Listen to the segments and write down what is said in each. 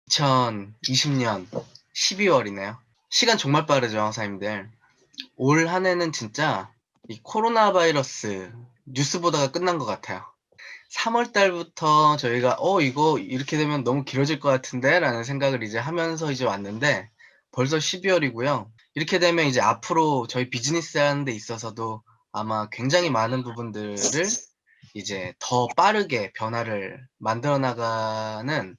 2020년 12월이네요. 시간 정말 빠르죠, 사장님들. 올 한 해는 진짜 이 코로나 바이러스 뉴스 보다가 끝난 것 같아요. 3월 달부터 저희가 이거 이렇게 되면 너무 길어질 것 같은데 라는 생각을 이제 하면서 이제 왔는데 벌써 12월이고요. 이렇게 되면 이제 앞으로 저희 비즈니스 하는 데 있어서도 아마 굉장히 많은 부분들을 이제 더 빠르게 변화를 만들어 나가는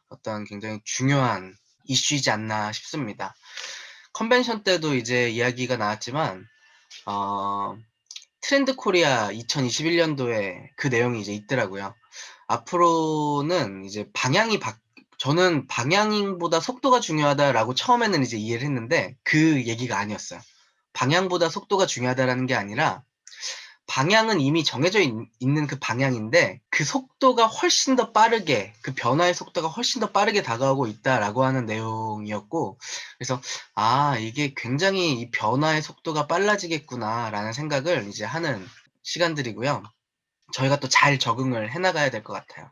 어떤 굉장히 중요한 이슈이지 않나 싶습니다. 컨벤션 때도 이제 이야기가 나왔지만 어 트렌드 코리아 2021년도에 그 내용이 이제 있더라고요. 앞으로는 이제 저는 방향보다 속도가 중요하다라고 처음에는 이제 이해를 했는데 그 얘기가 아니었어요. 방향보다 속도가 중요하다라는 게 아니라 방향은 이미 정해져 있는 그 방향인데 그 속도가 훨씬 더 빠르게 그 변화의 속도가 훨씬 더 빠르게 다가오고 있다라고 하는 내용이었고, 그래서 '아 이게 굉장히 이 변화의 속도가 빨라지겠구나.'라는 생각을 이제 하는 시간들이고요. 저희가 또 잘 적응을 해 나가야 될 것 같아요.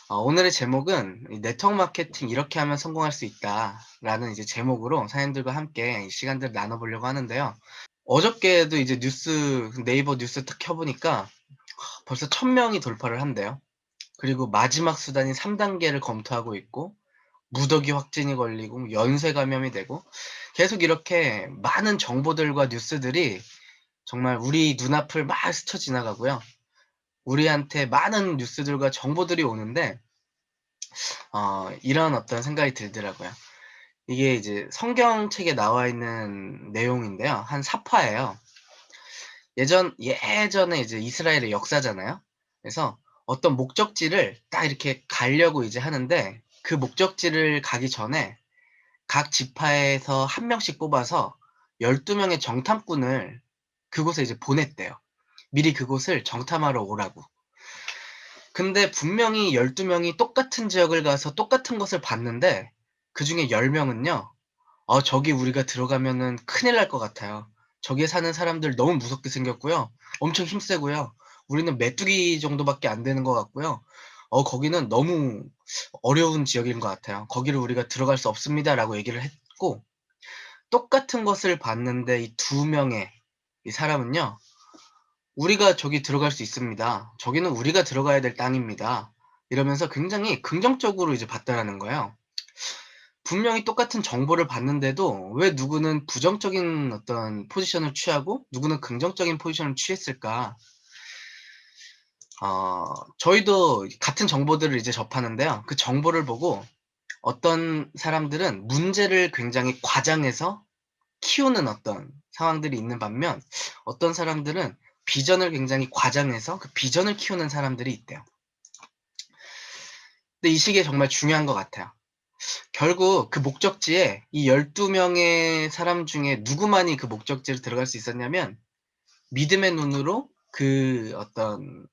오늘의 제목은 이 "네트워크 마케팅 이렇게 하면 성공할 수 있다."라는 이제 제목으로 사연들과 함께 이 시간들을 나눠 보려고 하는데요. 어저께도 이제 네이버 뉴스 딱 켜 보니까 벌써 1,000명이 돌파를 한대요. 그리고 마지막 수단인 3 단계를 검토하고 있고 무더기 확진이 걸리고 연쇄 감염이 되고 계속 이렇게 많은 정보들과 뉴스들이 정말 우리 눈앞을 막 스쳐 지나가고요. 우리한테 많은 뉴스들과 정보들이 오는데 이런 어떤 생각이 들더라고요. 이게 이제 성경책에 나와 있는 내용인데요. 한 사파예요. 예전에 이제 이스라엘의 역사잖아요. 그래서 어떤 목적지를 딱 이렇게 가려고 이제 하는데 그 목적지를 가기 전에 각 지파에서 한 명씩 뽑아서 12 명의 정탐꾼을 그곳에 이제 보냈대요. 미리 그곳을 정탐하러 오라고. 근데 분명히 12 명이 똑같은 지역을 가서 똑같은 것을 봤는데 그중에 10 명은요. 저기 우리가 들어가면은 큰일 날 것 같아요. 저기에 사는 사람들 너무 무섭게 생겼고요. 엄청 힘세고요. 우리는 메뚜기 정도밖에 안 되는 것 같고요. 거기는 너무 어려운 지역인 것 같아요. 거기를 우리가 들어갈 수 없습니다라고 얘기를 했고, 똑같은 것을 봤는데 이 2 명의 이 사람은요. 우리가 저기 들어갈 수 있습니다. 저기는 우리가 들어가야 될 땅입니다. 이러면서 굉장히 긍정적으로 이제 봤다라는 거예요. 분명히 똑같은 정보를 봤는데도 왜 누구는 부정적인 어떤 포지션을 취하고 누구는 긍정적인 포지션을 취했을까? 저희도 같은 정보들을 이제 접하는데요. 그 정보를 보고 어떤 사람들은 문제를 굉장히 과장해서 키우는 어떤 상황들이 있는 반면 어떤 사람들은 비전을 굉장히 과장해서 그 비전을 키우는 사람들이 있대요. 근데 이 시기에 정말 중요한 것 같아요. 결국 그 목적지에 이 12 명의 사람 중에 누구만이 그 목적지로 들어갈 수 있었냐면 믿음의 눈으로 그 어떤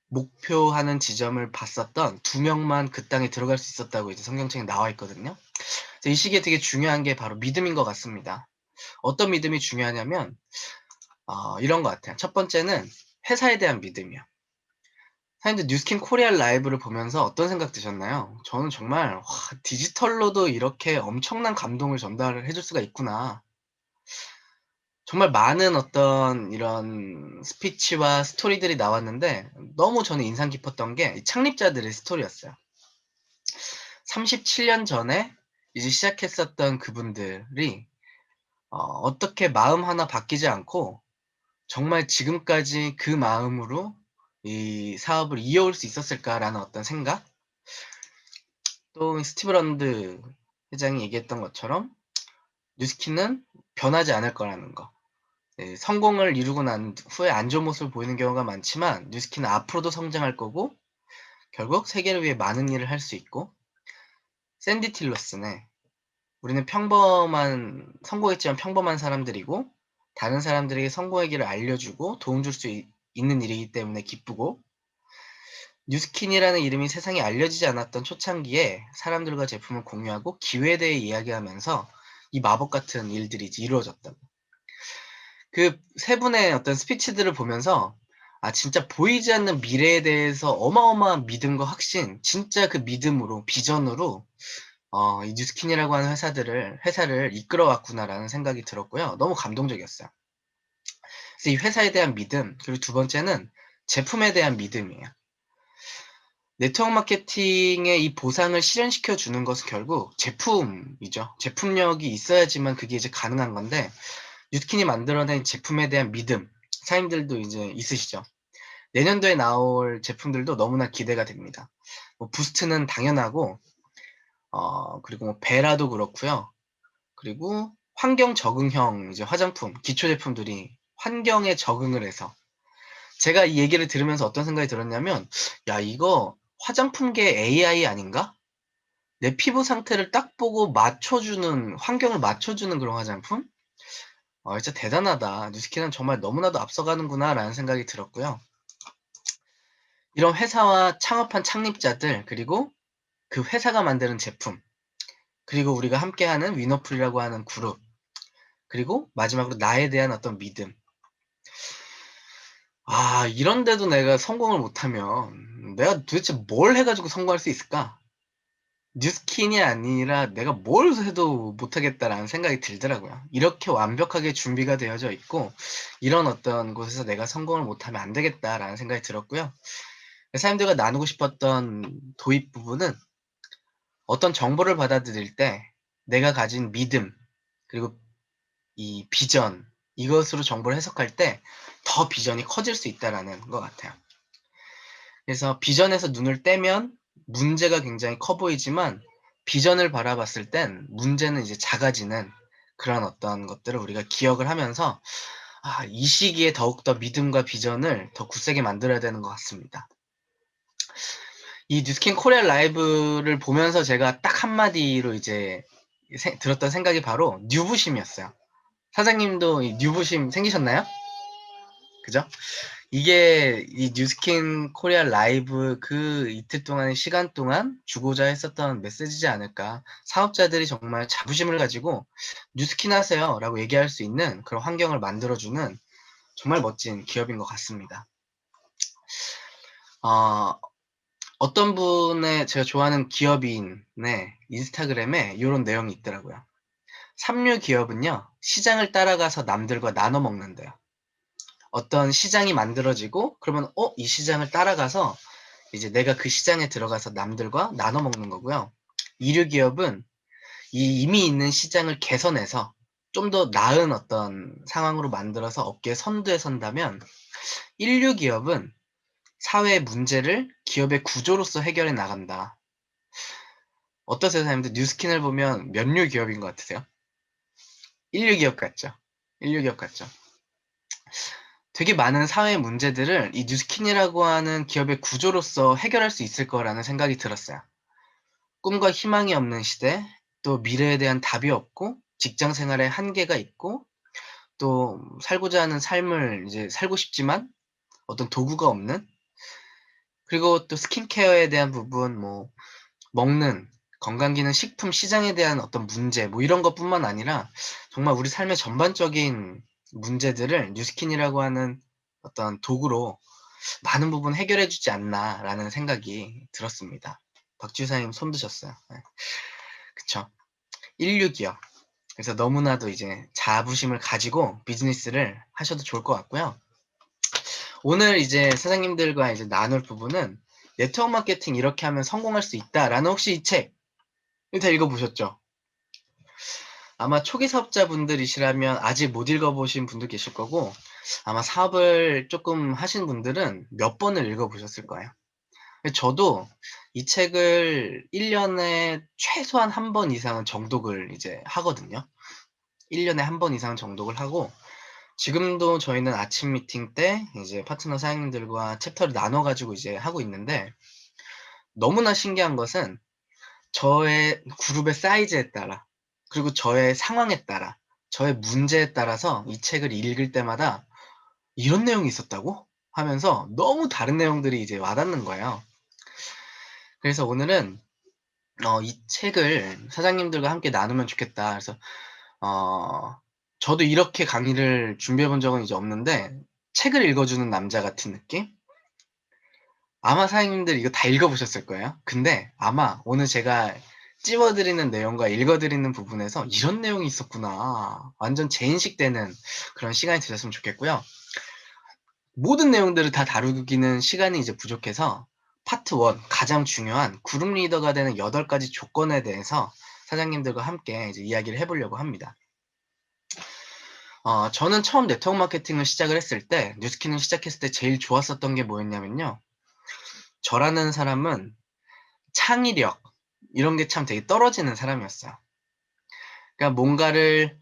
목표하는 지점을 봤었던 2 명만 그 땅에 들어갈 수 있었다고 이제 성경책에 나와 있거든요. 그래서 이 시기에 되게 중요한 게 바로 믿음인 것 같습니다. 어떤 믿음이 중요하냐면 이런 것 같아요. 첫 번째는 회사에 대한 믿음이요. 사장님들 뉴스킨 코리아 라이브를 보면서 어떤 생각 드셨나요? 저는 정말 '와 디지털로도 이렇게 엄청난 감동을 전달을 해줄 수가 있구나.' 정말 많은 어떤 이런 스피치와 스토리들이 나왔는데 너무 저는 인상 깊었던 게 이 창립자들의 스토리였어요. 37년 전에 이제 시작했었던 그분들이 어떻게 마음 하나 바뀌지 않고 정말 지금까지 그 마음으로 이 사업을 이어올 수 있었을까라는 어떤 생각? 또 스티브 런드 회장이 얘기했던 것처럼 뉴스킨은 변하지 않을 거라는 거. 예, 성공을 이루고 난 후에 안 좋은 모습을 보이는 경우가 많지만 뉴스킨은 앞으로도 성장할 거고 결국 세계를 위해 많은 일을 할 수 있고, 샌디 틸러슨의 "우리는 성공했지만 평범한 사람들이고 다른 사람들에게 성공의 길을 알려주고 도움 줄 수 있는 일이기 때문에 기쁘고, 뉴스킨이라는 이름이 세상에 알려지지 않았던 초창기에 사람들과 제품을 공유하고 기회에 대해 이야기하면서 이 마법 같은 일들이 이제 이루어졌다." 그 세 분의 어떤 스피치들을 보면서 진짜 보이지 않는 미래에 대해서 어마어마한 믿음과 확신, 진짜 그 믿음으로, 비전으로 이 뉴스킨이라고 하는 회사를 이끌어 왔구나라는 생각이 들었고요. 너무 감동적이었어요. 그래서 이 회사에 대한 믿음, 그리고 두 번째는 제품에 대한 믿음이에요. 네트워크 마케팅의 이 보상을 실현시켜 주는 것은 결국 제품이죠. 제품력이 있어야지만 그게 이제 가능한 건데, 뉴스킨이 만들어낸 제품에 대한 믿음, 사장님들도 이제 있으시죠. 내년도에 나올 제품들도 너무나 기대가 됩니다. 뭐 부스트는 당연하고, 그리고 뭐 베라도 그렇고요. 그리고 환경 적응형 이제 화장품, 기초 제품들이 환경에 적응을 해서, 제가 이 얘기를 들으면서 어떤 생각이 들었냐면, 야, 이거 화장품계 AI 아닌가? 내 피부 상태를 딱 보고 맞춰주는, 환경을 맞춰주는 그런 화장품? 진짜 대단하다. 뉴스킨은 정말 너무나도 앞서가는구나 라는 생각이 들었고요. 이런 회사와 창업한 창립자들, 그리고 그 회사가 만드는 제품, 그리고 우리가 함께하는 위너풀이라고 하는 그룹, 그리고 마지막으로 나에 대한 어떤 믿음. 이런데도 내가 성공을 못하면 내가 도대체 뭘 해가지고 성공할 수 있을까? 뉴스킨이 아니라 내가 뭘 해도 못하겠다라는 생각이 들더라고요. 이렇게 완벽하게 준비가 되어져 있고, 이런 어떤 곳에서 내가 성공을 못하면 안 되겠다라는 생각이 들었고요. 사람들과 나누고 싶었던 도입 부분은, 어떤 정보를 받아들일 때 내가 가진 믿음, 그리고 이 비전, 이것으로 정보를 해석할 때 더 비전이 커질 수 있다라는 것 같아요. 그래서 비전에서 눈을 떼면 문제가 굉장히 커 보이지만, 비전을 바라봤을 땐 문제는 이제 작아지는 그런 어떤 것들을 우리가 기억을 하면서, 이 시기에 더욱더 믿음과 비전을 더 굳세게 만들어야 되는 것 같습니다. 이 뉴스킨 코리아 라이브를 보면서 제가 딱 한마디로 이제 들었던 생각이 바로 뉴부심이었어요. 사장님도 이 뉴부심 생기셨나요? 그죠? 이게 이 뉴스킨 코리아 라이브 그 이틀 동안의 시간 동안 주고자 했었던 메시지지 않을까. 사업자들이 정말 자부심을 가지고 뉴스킨 하세요 라고 얘기할 수 있는 그런 환경을 만들어주는 정말 멋진 기업인 것 같습니다. 어떤 분의 제가 좋아하는 기업인의 인스타그램에 이런 내용이 있더라고요. 삼류 기업은요, 시장을 따라가서 남들과 나눠 먹는데요. 어떤 시장이 만들어지고, 그러면 이 시장을 따라가서 이제 내가 그 시장에 들어가서 남들과 나눠 먹는 거고요. 이류 기업은 이미 있는 시장을 개선해서 좀 더 나은 어떤 상황으로 만들어서 업계 선두에 선다면, 일류 기업은 사회의 문제를 기업의 구조로서 해결해 나간다. 어떠세요, 사장님들? 뉴스킨을 보면 몇 류 기업인 것 같으세요? 일류 기업 같죠? 일류 기업 같죠? 되게 많은 사회 문제들을 이 뉴스킨이라고 하는 기업의 구조로서 해결할 수 있을 거라는 생각이 들었어요. 꿈과 희망이 없는 시대, 또 미래에 대한 답이 없고, 직장 생활에 한계가 있고, 또 살고자 하는 삶을 이제 살고 싶지만 어떤 도구가 없는, 그리고 또 스킨케어에 대한 부분, 뭐 먹는 건강기능 식품 시장에 대한 어떤 문제, 뭐 이런 것뿐만 아니라 정말 우리 삶의 전반적인 문제들을 뉴스킨이라고 하는 어떤 도구로 많은 부분 해결해 주지 않나라는 생각이 들었습니다. 박지사님 손 드셨어요. 네. 그쵸. 인류 기업. 그래서 너무나도 이제 자부심을 가지고 비즈니스를 하셔도 좋을 것 같고요. 오늘 이제 사장님들과 이제 나눌 부분은, 네트워크 마케팅 이렇게 하면 성공할 수 있다라는, 혹시 이 책 다 읽어보셨죠? 아마 초기 사업자분들이시라면 아직 못 읽어보신 분도 계실 거고, 아마 사업을 조금 하신 분들은 몇 번을 읽어보셨을 거예요. 저도 이 책을 1년에 최소한 한 번 이상은 정독을 이제 하거든요. 1년에 한 번 이상 정독을 하고, 지금도 저희는 아침 미팅 때 이제 파트너 사장님들과 챕터를 나눠 가지고 이제 하고 있는데, 너무나 신기한 것은 저의 그룹의 사이즈에 따라, 그리고 저의 상황에 따라, 저의 문제에 따라서 이 책을 읽을 때마다 '이런 내용이 있었다고?' 하면서 너무 다른 내용들이 이제 와닿는 거예요. 그래서 오늘은 이 책을 사장님들과 함께 나누면 좋겠다. 그래서 저도 이렇게 강의를 준비해 본 적은 이제 없는데, 책을 읽어주는 남자 같은 느낌? 아마 사장님들 이거 다 읽어보셨을 거예요. 근데 아마 오늘 제가 찝어드리는 내용과 읽어드리는 부분에서 이런 내용이 있었구나. 완전 재인식되는 그런 시간이 되셨으면 좋겠고요. 모든 내용들을 다 다루기는 시간이 이제 부족해서 파트 1, 가장 중요한 그룹 리더가 되는 8가지 조건에 대해서 사장님들과 함께 이제 이야기를 해보려고 합니다. 저는 처음 네트워크 마케팅을 시작을 했을 때, 뉴스키는 시작했을 때 제일 좋았었던 게 뭐였냐면요. 저라는 사람은 창의력, 이런 게 참 되게 떨어지는 사람이었어요. 그러니까 뭔가를,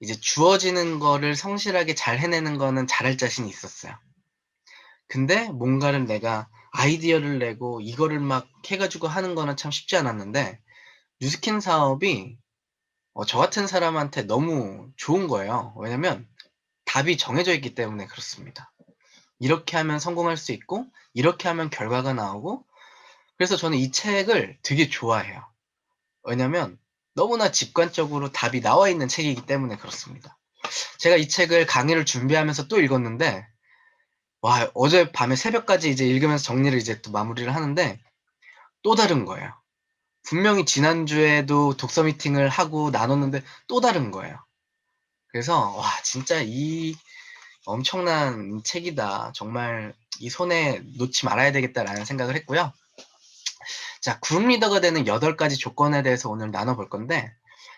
이제 주어지는 거를 성실하게 잘 해내는 거는 잘할 자신이 있었어요. 근데 뭔가를 내가 아이디어를 내고 이거를 막 해가지고 하는 거는 참 쉽지 않았는데, 뉴스킨 사업이 저 같은 사람한테 너무 좋은 거예요. 왜냐면 답이 정해져 있기 때문에 그렇습니다. 이렇게 하면 성공할 수 있고, 이렇게 하면 결과가 나오고, 그래서 저는 이 책을 되게 좋아해요. 왜냐면 너무나 직관적으로 답이 나와 있는 책이기 때문에 그렇습니다. 제가 이 책을 강의를 준비하면서 또 읽었는데, 와, 어젯밤에 새벽까지 이제 읽으면서 정리를 이제 또 마무리를 하는데, 또 다른 거예요. 분명히 지난주에도 독서 미팅을 하고 나눴는데 또 다른 거예요. 그래서, 와, 진짜 이 엄청난 책이다. 정말 이 손에 놓지 말아야 되겠다라는 생각을 했고요. 자, 그룹 리더가 되는 8가지 조건에 대해서 오늘 나눠볼 건데,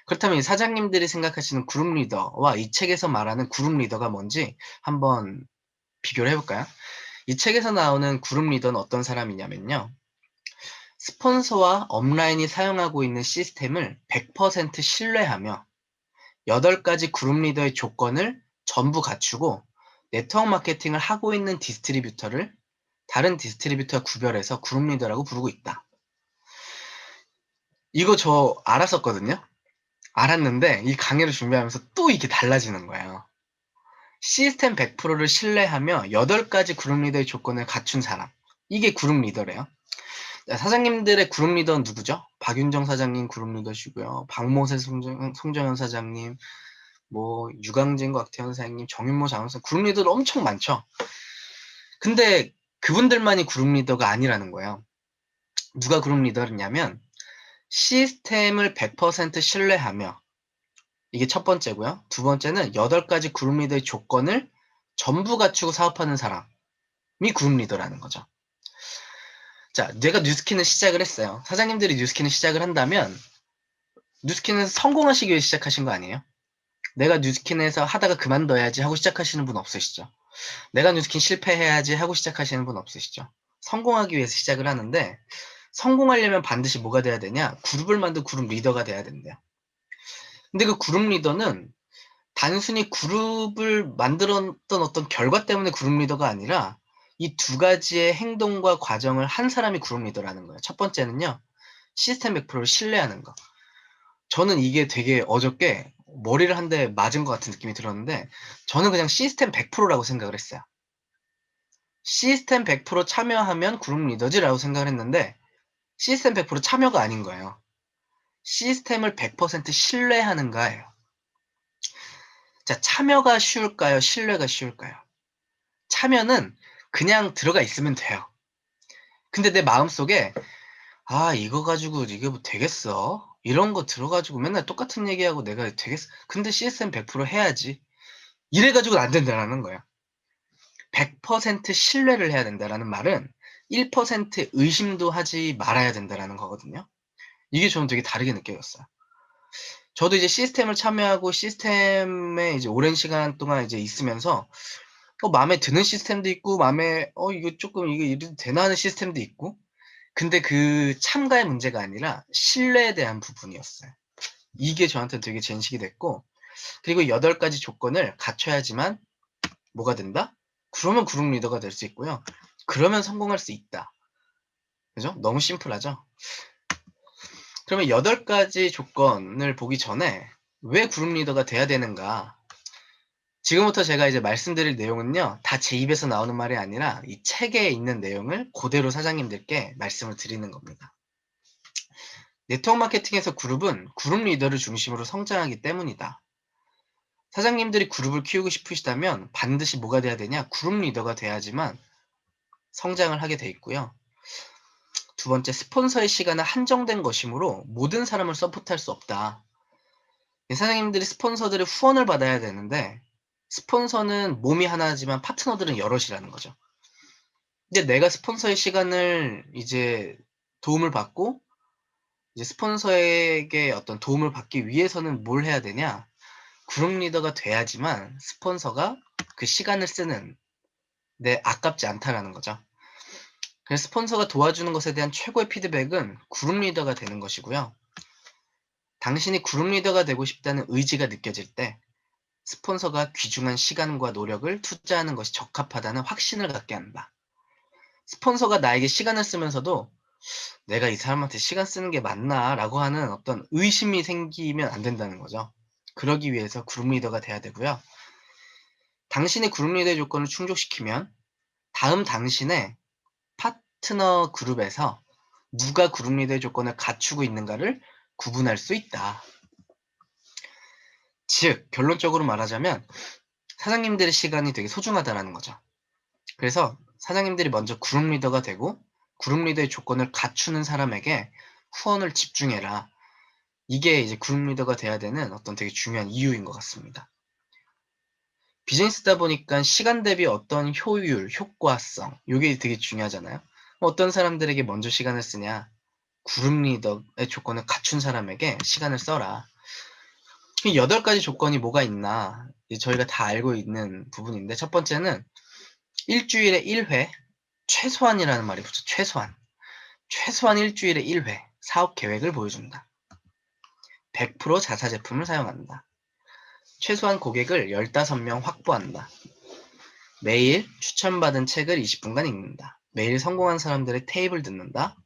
그렇다면 이 사장님들이 생각하시는 그룹 리더와 이 책에서 말하는 그룹 리더가 뭔지 한번 비교를 해볼까요? 이 책에서 나오는 그룹 리더는 어떤 사람이냐면요. 스폰서와 업라인이 사용하고 있는 시스템을 100% 신뢰하며 8가지 그룹 리더의 조건을 전부 갖추고 네트워크 마케팅을 하고 있는 디스트리뷰터를 다른 디스트리뷰터와 구별해서 그룹 리더라고 부르고 있다. 이거 저 알았었거든요. 알았는데 이 강의를 준비하면서 또 이게 달라지는 거예요. 시스템 100%를 신뢰하며 8가지 그룹 리더의 조건을 갖춘 사람. 이게 그룹 리더래요. 사장님들의 그룹 리더는 누구죠? 박윤정 사장님 그룹 리더시고요. 박모세 송정현 사장님, 뭐 유강진 곽태현 사장님, 정윤모 장원사 그룹 리더들 엄청 많죠. 근데 그분들만이 그룹 리더가 아니라는 거예요. 누가 그룹 리더냐면 시스템을 100% 신뢰하며 이게 첫 번째고요. 두 번째는 8가지 그룹 리더의 조건을 전부 갖추고 사업하는 사람이 그룹 리더라는 거죠. 자, 내가 뉴스킨을 시작을 했어요. 사장님들이 뉴스킨을 시작을 한다면 뉴스킨은 성공하시기 위해 시작하신 거 아니에요? 내가 뉴스킨에서 하다가 그만둬야지 하고 시작하시는 분 없으시죠? 내가 뉴스킨 실패해야지 하고 시작하시는 분 없으시죠? 성공하기 위해서 시작을 하는데 성공하려면 반드시 뭐가 돼야 되냐? 그룹을 만든 그룹 리더가 돼야 된대요. 근데 그 그룹 리더는 단순히 그룹을 만들었던 어떤 결과 때문에 그룹 리더가 아니라 이 2가지의 행동과 과정을 한 사람이 그룹 리더라는 거예요. 첫 번째는요. 시스템 100%를 신뢰하는 거. 저는 이게 되게 어저께 머리를 한 대 맞은 것 같은 느낌이 들었는데 저는 그냥 시스템 100%라고 생각을 했어요. 시스템 100% 참여하면 그룹 리더지라고 생각을 했는데 시스템 100% 참여가 아닌 거예요. 시스템을 100% 신뢰하는가예요. 자, 참여가 쉬울까요? 신뢰가 쉬울까요? 참여는 그냥 들어가 있으면 돼요. 근데 내 마음속에 이거 가지고 이게 뭐 되겠어? 이런 거 들어가지고 맨날 똑같은 얘기하고 내가 되겠어? 근데 CSM 100% 해야지. 이래가지고는 안 된다라는 거예요. 100% 신뢰를 해야 된다라는 말은 1% 의심도 하지 말아야 된다라는 거거든요. 이게 저는 되게 다르게 느껴졌어요. 저도 이제 시스템을 참여하고 시스템에 이제 오랜 시간 동안 이제 있으면서 마음에 드는 시스템도 있고 마음에 이거 조금 이거 이래도 되나 하는 시스템도 있고 근데 그 참가의 문제가 아니라 신뢰에 대한 부분이었어요. 이게 저한테 되게 인식이 됐고 그리고 8가지 조건을 갖춰야지만 뭐가 된다? 그러면 그룹 리더가 될 수 있고요. 그러면 성공할 수 있다. 그죠? 너무 심플하죠? 그러면 8가지 조건을 보기 전에 왜 그룹 리더가 돼야 되는가? 지금부터 제가 이제 말씀드릴 내용은요, 다 제 입에서 나오는 말이 아니라 이 책에 있는 내용을 그대로 사장님들께 말씀을 드리는 겁니다. 네트워크 마케팅에서 그룹은 그룹 리더를 중심으로 성장하기 때문이다. 사장님들이 그룹을 키우고 싶으시다면 반드시 뭐가 돼야 되냐? 그룹 리더가 돼야지만 성장을 하게 돼 있고요. 두 번째, 스폰서의 시간은 한정된 것이므로 모든 사람을 서포트할 수 없다. 사장님들이 스폰서들의 후원을 받아야 되는데 스폰서는 몸이 하나지만 파트너들은 여럿이라는 거죠. 근데 내가 스폰서의 시간을 이제 도움을 받고 이제 스폰서에게 어떤 도움을 받기 위해서는 뭘 해야 되냐? 그룹 리더가 돼야지만 스폰서가 그 시간을 쓰는 데 아깝지 않다라는 거죠. 그래서 스폰서가 도와주는 것에 대한 최고의 피드백은 그룹 리더가 되는 것이고요. 당신이 그룹 리더가 되고 싶다는 의지가 느껴질 때 스폰서가 귀중한 시간과 노력을 투자하는 것이 적합하다는 확신을 갖게 한다. 스폰서가 나에게 시간을 쓰면서도 내가 이 사람한테 시간 쓰는 게 맞나? 라고 하는 어떤 의심이 생기면 안 된다는 거죠. 그러기 위해서 그룹 리더가 돼야 되고요. 당신의 그룹 리더의 조건을 충족시키면 다음 당신의 파트너 그룹에서 누가 그룹 리더의 조건을 갖추고 있는가를 구분할 수 있다. 즉, 결론적으로 말하자면 사장님들의 시간이 되게 소중하다는 거죠. 그래서 사장님들이 먼저 그룹 리더가 되고 그룹 리더의 조건을 갖추는 사람에게 후원을 집중해라. 이게 이제 그룹 리더가 돼야 되는 어떤 되게 중요한 이유인 것 같습니다. 비즈니스다 보니까 시간 대비 어떤 효율, 효과성, 이게 되게 중요하잖아요. 어떤 사람들에게 먼저 시간을 쓰냐? 그룹 리더의 조건을 갖춘 사람에게 시간을 써라. 8가지 조건이 뭐가 있나? 저희가 다 알고 있는 부분인데, 첫 번째는 일주일에 1회, 최소한이라는 말이 붙죠. 최소한 일주일에 1회 사업 계획을 보여준다. 100% 자사 제품을 사용한다. 최소한 고객을 15명 확보한다. 매일 추천받은 책을 20분간 읽는다. 매일 성공한 사람들의 테이블 듣는다.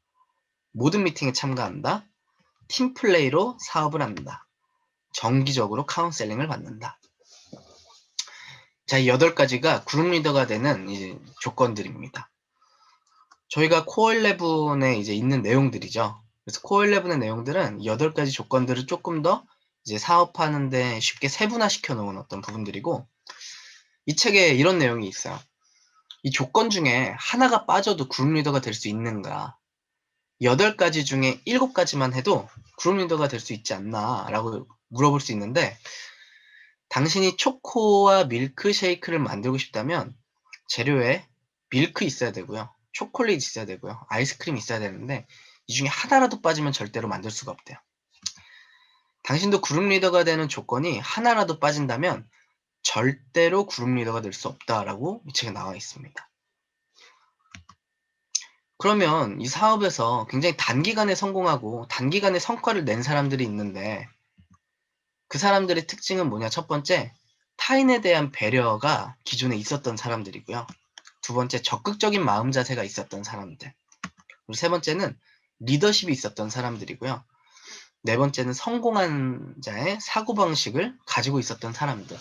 모든 미팅에 참가한다. 팀플레이로 사업을 한다. 정기적으로 카운셀링을 받는다. 자, 이 8가지가 그룹 리더가 되는 이제 조건들입니다. 저희가 코어11에 이제 있는 내용들이죠. 그래서 코어11의 내용들은 8가지 조건들을 조금 더 이제 사업하는데 쉽게 세분화시켜 놓은 어떤 부분들이고, 이 책에 이런 내용이 있어요. 이 조건 중에 하나가 빠져도 그룹 리더가 될 수 있는가? 8가지 중에 7가지만 해도 그룹 리더가 될 수 있지 않나? 라고 물어볼 수 있는데, 당신이 초코와 밀크 쉐이크를 만들고 싶다면 재료에 밀크 있어야 되고요. 초콜릿 있어야 되고요. 아이스크림 있어야 되는데 이 중에 하나라도 빠지면 절대로 만들 수가 없대요. 당신도 그룹 리더가 되는 조건이 하나라도 빠진다면 절대로 그룹 리더가 될 수 없다라고 이 책에 나와 있습니다. 그러면 이 사업에서 굉장히 단기간에 성공하고 단기간에 성과를 낸 사람들이 있는데 그 사람들의 특징은 뭐냐? 첫 번째, 타인에 대한 배려가 기존에 있었던 사람들이고요. 두 번째, 적극적인 마음 자세가 있었던 사람들. 그리고 세 번째는 리더십이 있었던 사람들이고요. 네 번째는 성공한 자의 사고방식을 가지고 있었던 사람들.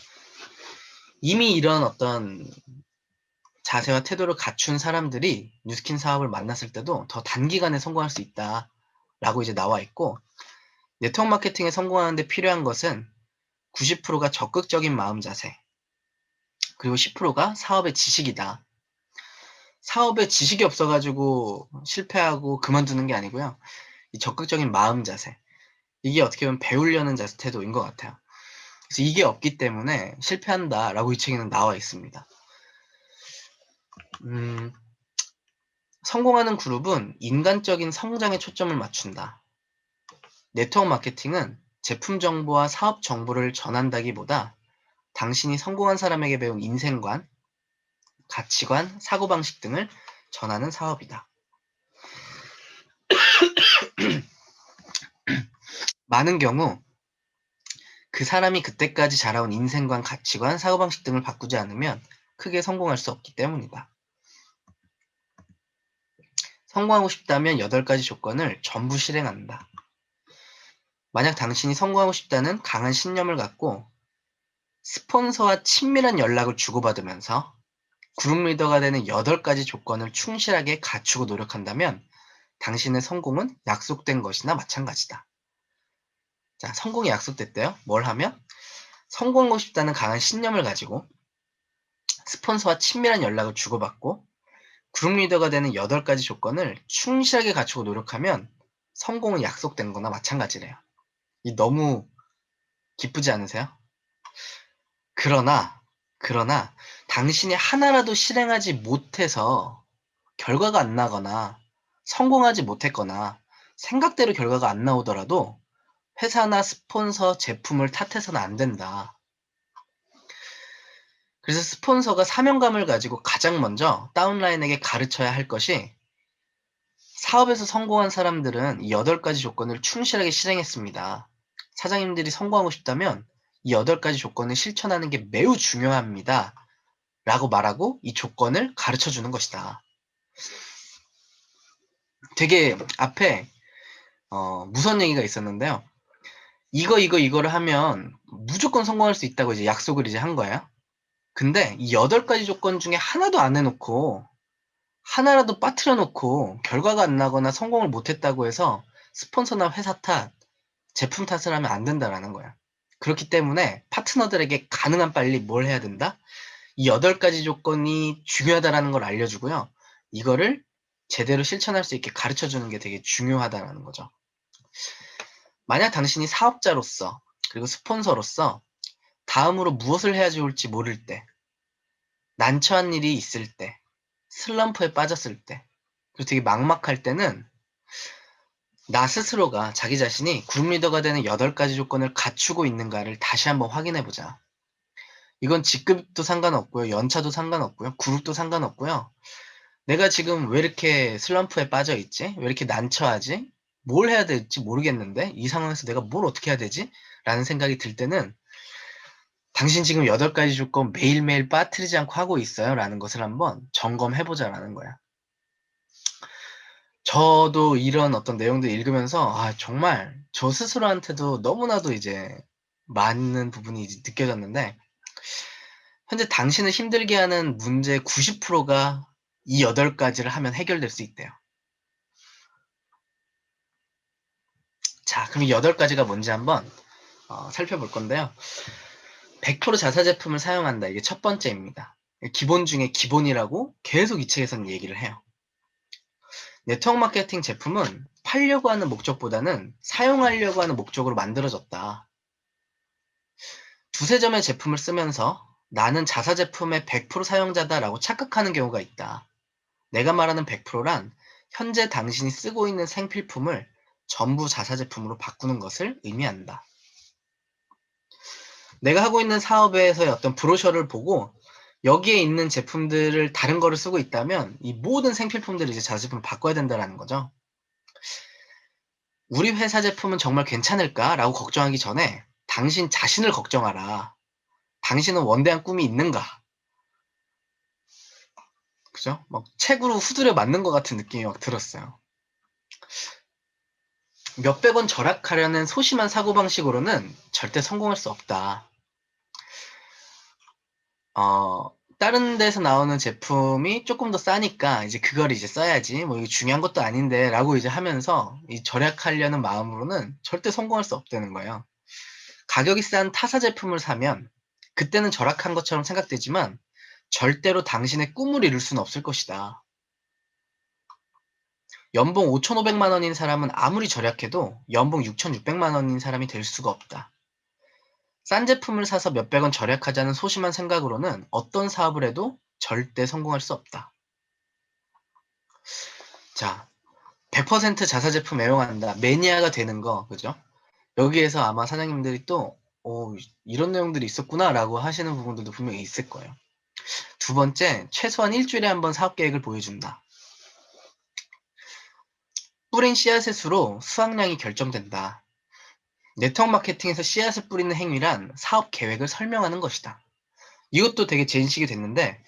이미 이런 어떤 자세와 태도를 갖춘 사람들이 뉴스킨 사업을 만났을 때도 더 단기간에 성공할 수 있다라고 이제 나와 있고, 네트워크 마케팅에 성공하는 데 필요한 것은 90%가 적극적인 마음 자세, 그리고 10%가 사업의 지식이다. 사업에 지식이 없어가지고 실패하고 그만두는 게 아니고요. 이 적극적인 마음 자세, 이게 어떻게 보면 배우려는 자세 태도인 것 같아요. 그래서 이게 없기 때문에 실패한다라고 이 책에는 나와 있습니다. 성공하는 그룹은 인간적인 성장에 초점을 맞춘다. 네트워크 마케팅은 제품 정보와 사업 정보를 전한다기보다 당신이 성공한 사람에게 배운 인생관, 가치관, 사고방식 등을 전하는 사업이다. 많은 경우 그 사람이 그때까지 자라온 인생관, 가치관, 사고방식 등을 바꾸지 않으면 크게 성공할 수 없기 때문이다. 성공하고 싶다면 8가지 조건을 전부 실행한다. 만약 당신이 성공하고 싶다는 강한 신념을 갖고 스폰서와 친밀한 연락을 주고받으면서 그룹 리더가 되는 8가지 조건을 충실하게 갖추고 노력한다면 당신의 성공은 약속된 것이나 마찬가지다. 자, 성공이 약속됐대요. 뭘 하면? 성공하고 싶다는 강한 신념을 가지고 스폰서와 친밀한 연락을 주고받고 그룹 리더가 되는 8가지 조건을 충실하게 갖추고 노력하면 성공은 약속된 거나 마찬가지래요. 이 너무 기쁘지 않으세요? 그러나 당신이 하나라도 실행하지 못해서 결과가 안 나거나 성공하지 못했거나 생각대로 결과가 안 나오더라도 회사나 스폰서 제품을 탓해서는 안 된다. 그래서 스폰서가 사명감을 가지고 가장 먼저 다운라인에게 가르쳐야 할 것이 사업에서 성공한 사람들은 이 8가지 조건을 충실하게 실행했습니다. 사장님들이 성공하고 싶다면 이 8가지 조건을 실천하는 게 매우 중요합니다. 라고 말하고 이 조건을 가르쳐 주는 것이다. 되게 앞에 무서운 얘기가 있었는데요. 이거를 하면 무조건 성공할 수 있다고 이제 약속을 이제 한 거예요. 근데 이 8가지 조건 중에 하나도 안 해놓고 하나라도 빠뜨려 놓고 결과가 안 나거나 성공을 못했다고 해서 스폰서나 회사 탓, 제품 탓을 하면 안 된다라는 거야. 그렇기 때문에 파트너들에게 가능한 빨리 뭘 해야 된다? 이 8가지 조건이 중요하다라는 걸 알려주고요. 이거를 제대로 실천할 수 있게 가르쳐 주는 게 되게 중요하다라는 거죠. 만약 당신이 사업자로서 그리고 스폰서로서 다음으로 무엇을 해야 좋을지 모를 때, 난처한 일이 있을 때, 슬럼프에 빠졌을 때, 그리고 되게 막막할 때는 나 스스로가 자기 자신이 그룹 리더가 되는 8가지 조건을 갖추고 있는가를 다시 한번 확인해 보자. 이건 직급도 상관없고요. 연차도 상관없고요. 그룹도 상관없고요. 내가 지금 왜 이렇게 슬럼프에 빠져 있지? 왜 이렇게 난처하지? 뭘 해야 될지 모르겠는데 이 상황에서 내가 뭘 어떻게 해야 되지? 라는 생각이 들 때는 당신 지금 8가지 조건 매일매일 빠뜨리지 않고 하고 있어요? 라는 것을 한번 점검해 보자라는 거야. 저도 이런 어떤 내용들 읽으면서 정말 저 스스로한테도 너무나도 이제 많은 부분이 이제 느껴졌는데 현재 당신을 힘들게 하는 문제 90%가 이 8가지를 하면 해결될 수 있대요. 자, 그럼 이 8가지가 뭔지 한번 살펴볼 건데요. 100% 자사 제품을 사용한다. 이게 첫 번째입니다. 기본 중에 기본이라고 계속 이 책에서는 얘기를 해요. 네트워크 마케팅 제품은 팔려고 하는 목적보다는 사용하려고 하는 목적으로 만들어졌다. 두세 점의 제품을 쓰면서 나는 자사 제품의 100% 사용자다라고 착각하는 경우가 있다. 내가 말하는 100%란 현재 당신이 쓰고 있는 생필품을 전부 자사 제품으로 바꾸는 것을 의미한다. 내가 하고 있는 사업에서의 어떤 브로셔를 보고 여기에 있는 제품들을 다른 거를 쓰고 있다면 이 모든 생필품들을 이제 자사 제품으로 바꿔야 된다는 거죠. 우리 회사 제품은 정말 괜찮을까? 라고 걱정하기 전에 당신 자신을 걱정하라. 당신은 원대한 꿈이 있는가? 그죠? 막 책으로 후드려 맞는 것 같은 느낌이 막 들었어요. 몇백 원 절약하려는 소심한 사고방식으로는 절대 성공할 수 없다. 다른 데서 나오는 제품이 조금 더 싸니까 이제 그걸 이제 써야지. 뭐 이게 중요한 것도 아닌데 라고 이제 하면서 이 절약하려는 마음으로는 절대 성공할 수 없다는 거예요. 가격이 싼 타사 제품을 사면 그때는 절약한 것처럼 생각되지만 절대로 당신의 꿈을 이룰 수는 없을 것이다. 연봉 5,500만 원인 사람은 아무리 절약해도 연봉 6,600만 원인 사람이 될 수가 없다. 싼 제품을 사서 몇백 원 절약하자는 소심한 생각으로는 어떤 사업을 해도 절대 성공할 수 없다. 자, 100% 자사 제품 애용한다. 매니아가 되는 거, 그죠? 여기에서 아마 사장님들이 또, 이런 내용들이 있었구나 라고 하시는 부분들도 분명히 있을 거예요. 두 번째, 최소한 일주일에 한 번 사업 계획을 보여준다. 뿌린 씨앗의 수로 수확량이 결정된다. 네트워크 마케팅에서 씨앗을 뿌리는 행위란 사업 계획을 설명하는 것이다. 이것도 되게 제인식이 됐는데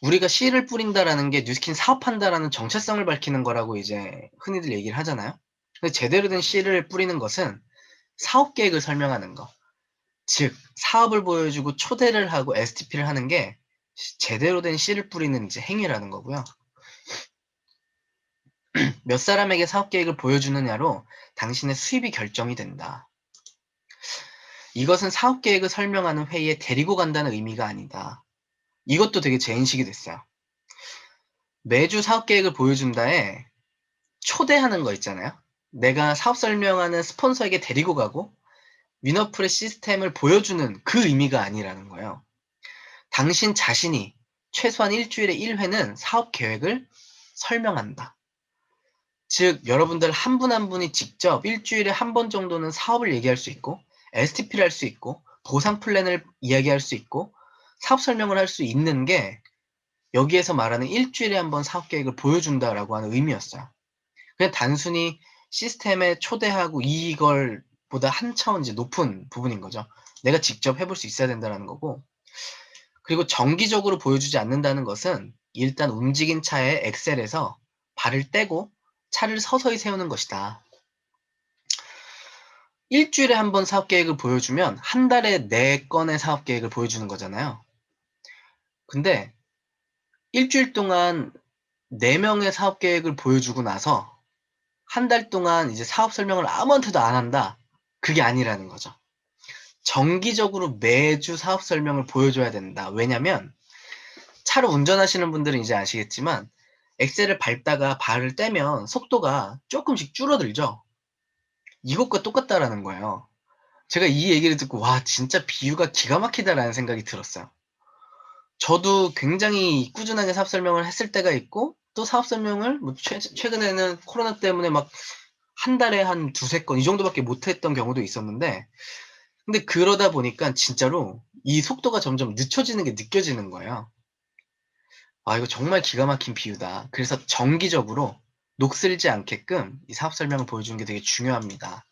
우리가 씨를 뿌린다라는 게 뉴스킨 사업한다라는 정체성을 밝히는 거라고 이제 흔히들 얘기를 하잖아요. 근데 제대로 된 씨를 뿌리는 것은 사업 계획을 설명하는 거. 즉 사업을 보여주고 초대를 하고 STP를 하는 게 제대로 된 씨를 뿌리는 이제 행위라는 거고요. 몇 사람에게 사업 계획을 보여주느냐로 당신의 수입이 결정이 된다. 이것은 사업 계획을 설명하는 회의에 데리고 간다는 의미가 아니다. 이것도 되게 재인식이 됐어요. 매주 사업 계획을 보여준다에 초대하는 거 있잖아요. 내가 사업 설명하는 스폰서에게 데리고 가고 위너풀의 시스템을 보여주는 그 의미가 아니라는 거예요. 당신 자신이 최소한 일주일에 1회는 사업 계획을 설명한다. 즉 여러분들 한 분 한 분이 직접 일주일에 한 번 정도는 사업을 얘기할 수 있고 STP를 할 수 있고 보상 플랜을 이야기할 수 있고 사업 설명을 할 수 있는 게 여기에서 말하는 일주일에 한 번 사업 계획을 보여준다라고 하는 의미였어요. 그냥 단순히 시스템에 초대하고 이걸 보다 한 차원 이제 높은 부분인 거죠. 내가 직접 해볼 수 있어야 된다는 거고, 그리고 정기적으로 보여주지 않는다는 것은 일단 움직인 차에 엑셀에서 발을 떼고 차를 서서히 세우는 것이다. 일주일에 한 번 사업 계획을 보여주면 한 달에 4건의 사업 계획을 보여주는 거잖아요. 근데 일주일 동안 4명의 사업 계획을 보여주고 나서 한 달 동안 이제 사업 설명을 아무한테도 안 한다. 그게 아니라는 거죠. 정기적으로 매주 사업 설명을 보여줘야 된다. 왜냐면 차를 운전하시는 분들은 이제 아시겠지만 엑셀을 밟다가 발을 떼면 속도가 조금씩 줄어들죠. 이것과 똑같다라는 거예요. 제가 이 얘기를 듣고 와 진짜 비유가 기가 막히다라는 생각이 들었어요. 저도 굉장히 꾸준하게 사업 설명을 했을 때가 있고 또 사업 설명을 뭐 최근에는 코로나 때문에 막 한 달에 한 두세 건 이 정도밖에 못했던 경우도 있었는데 근데 그러다 보니까 진짜로 이 속도가 점점 늦춰지는 게 느껴지는 거예요. 아 이거 정말 기가 막힌 비유다. 그래서 정기적으로 녹슬지 않게끔 이 사업 설명을 보여주는 게 되게 중요합니다.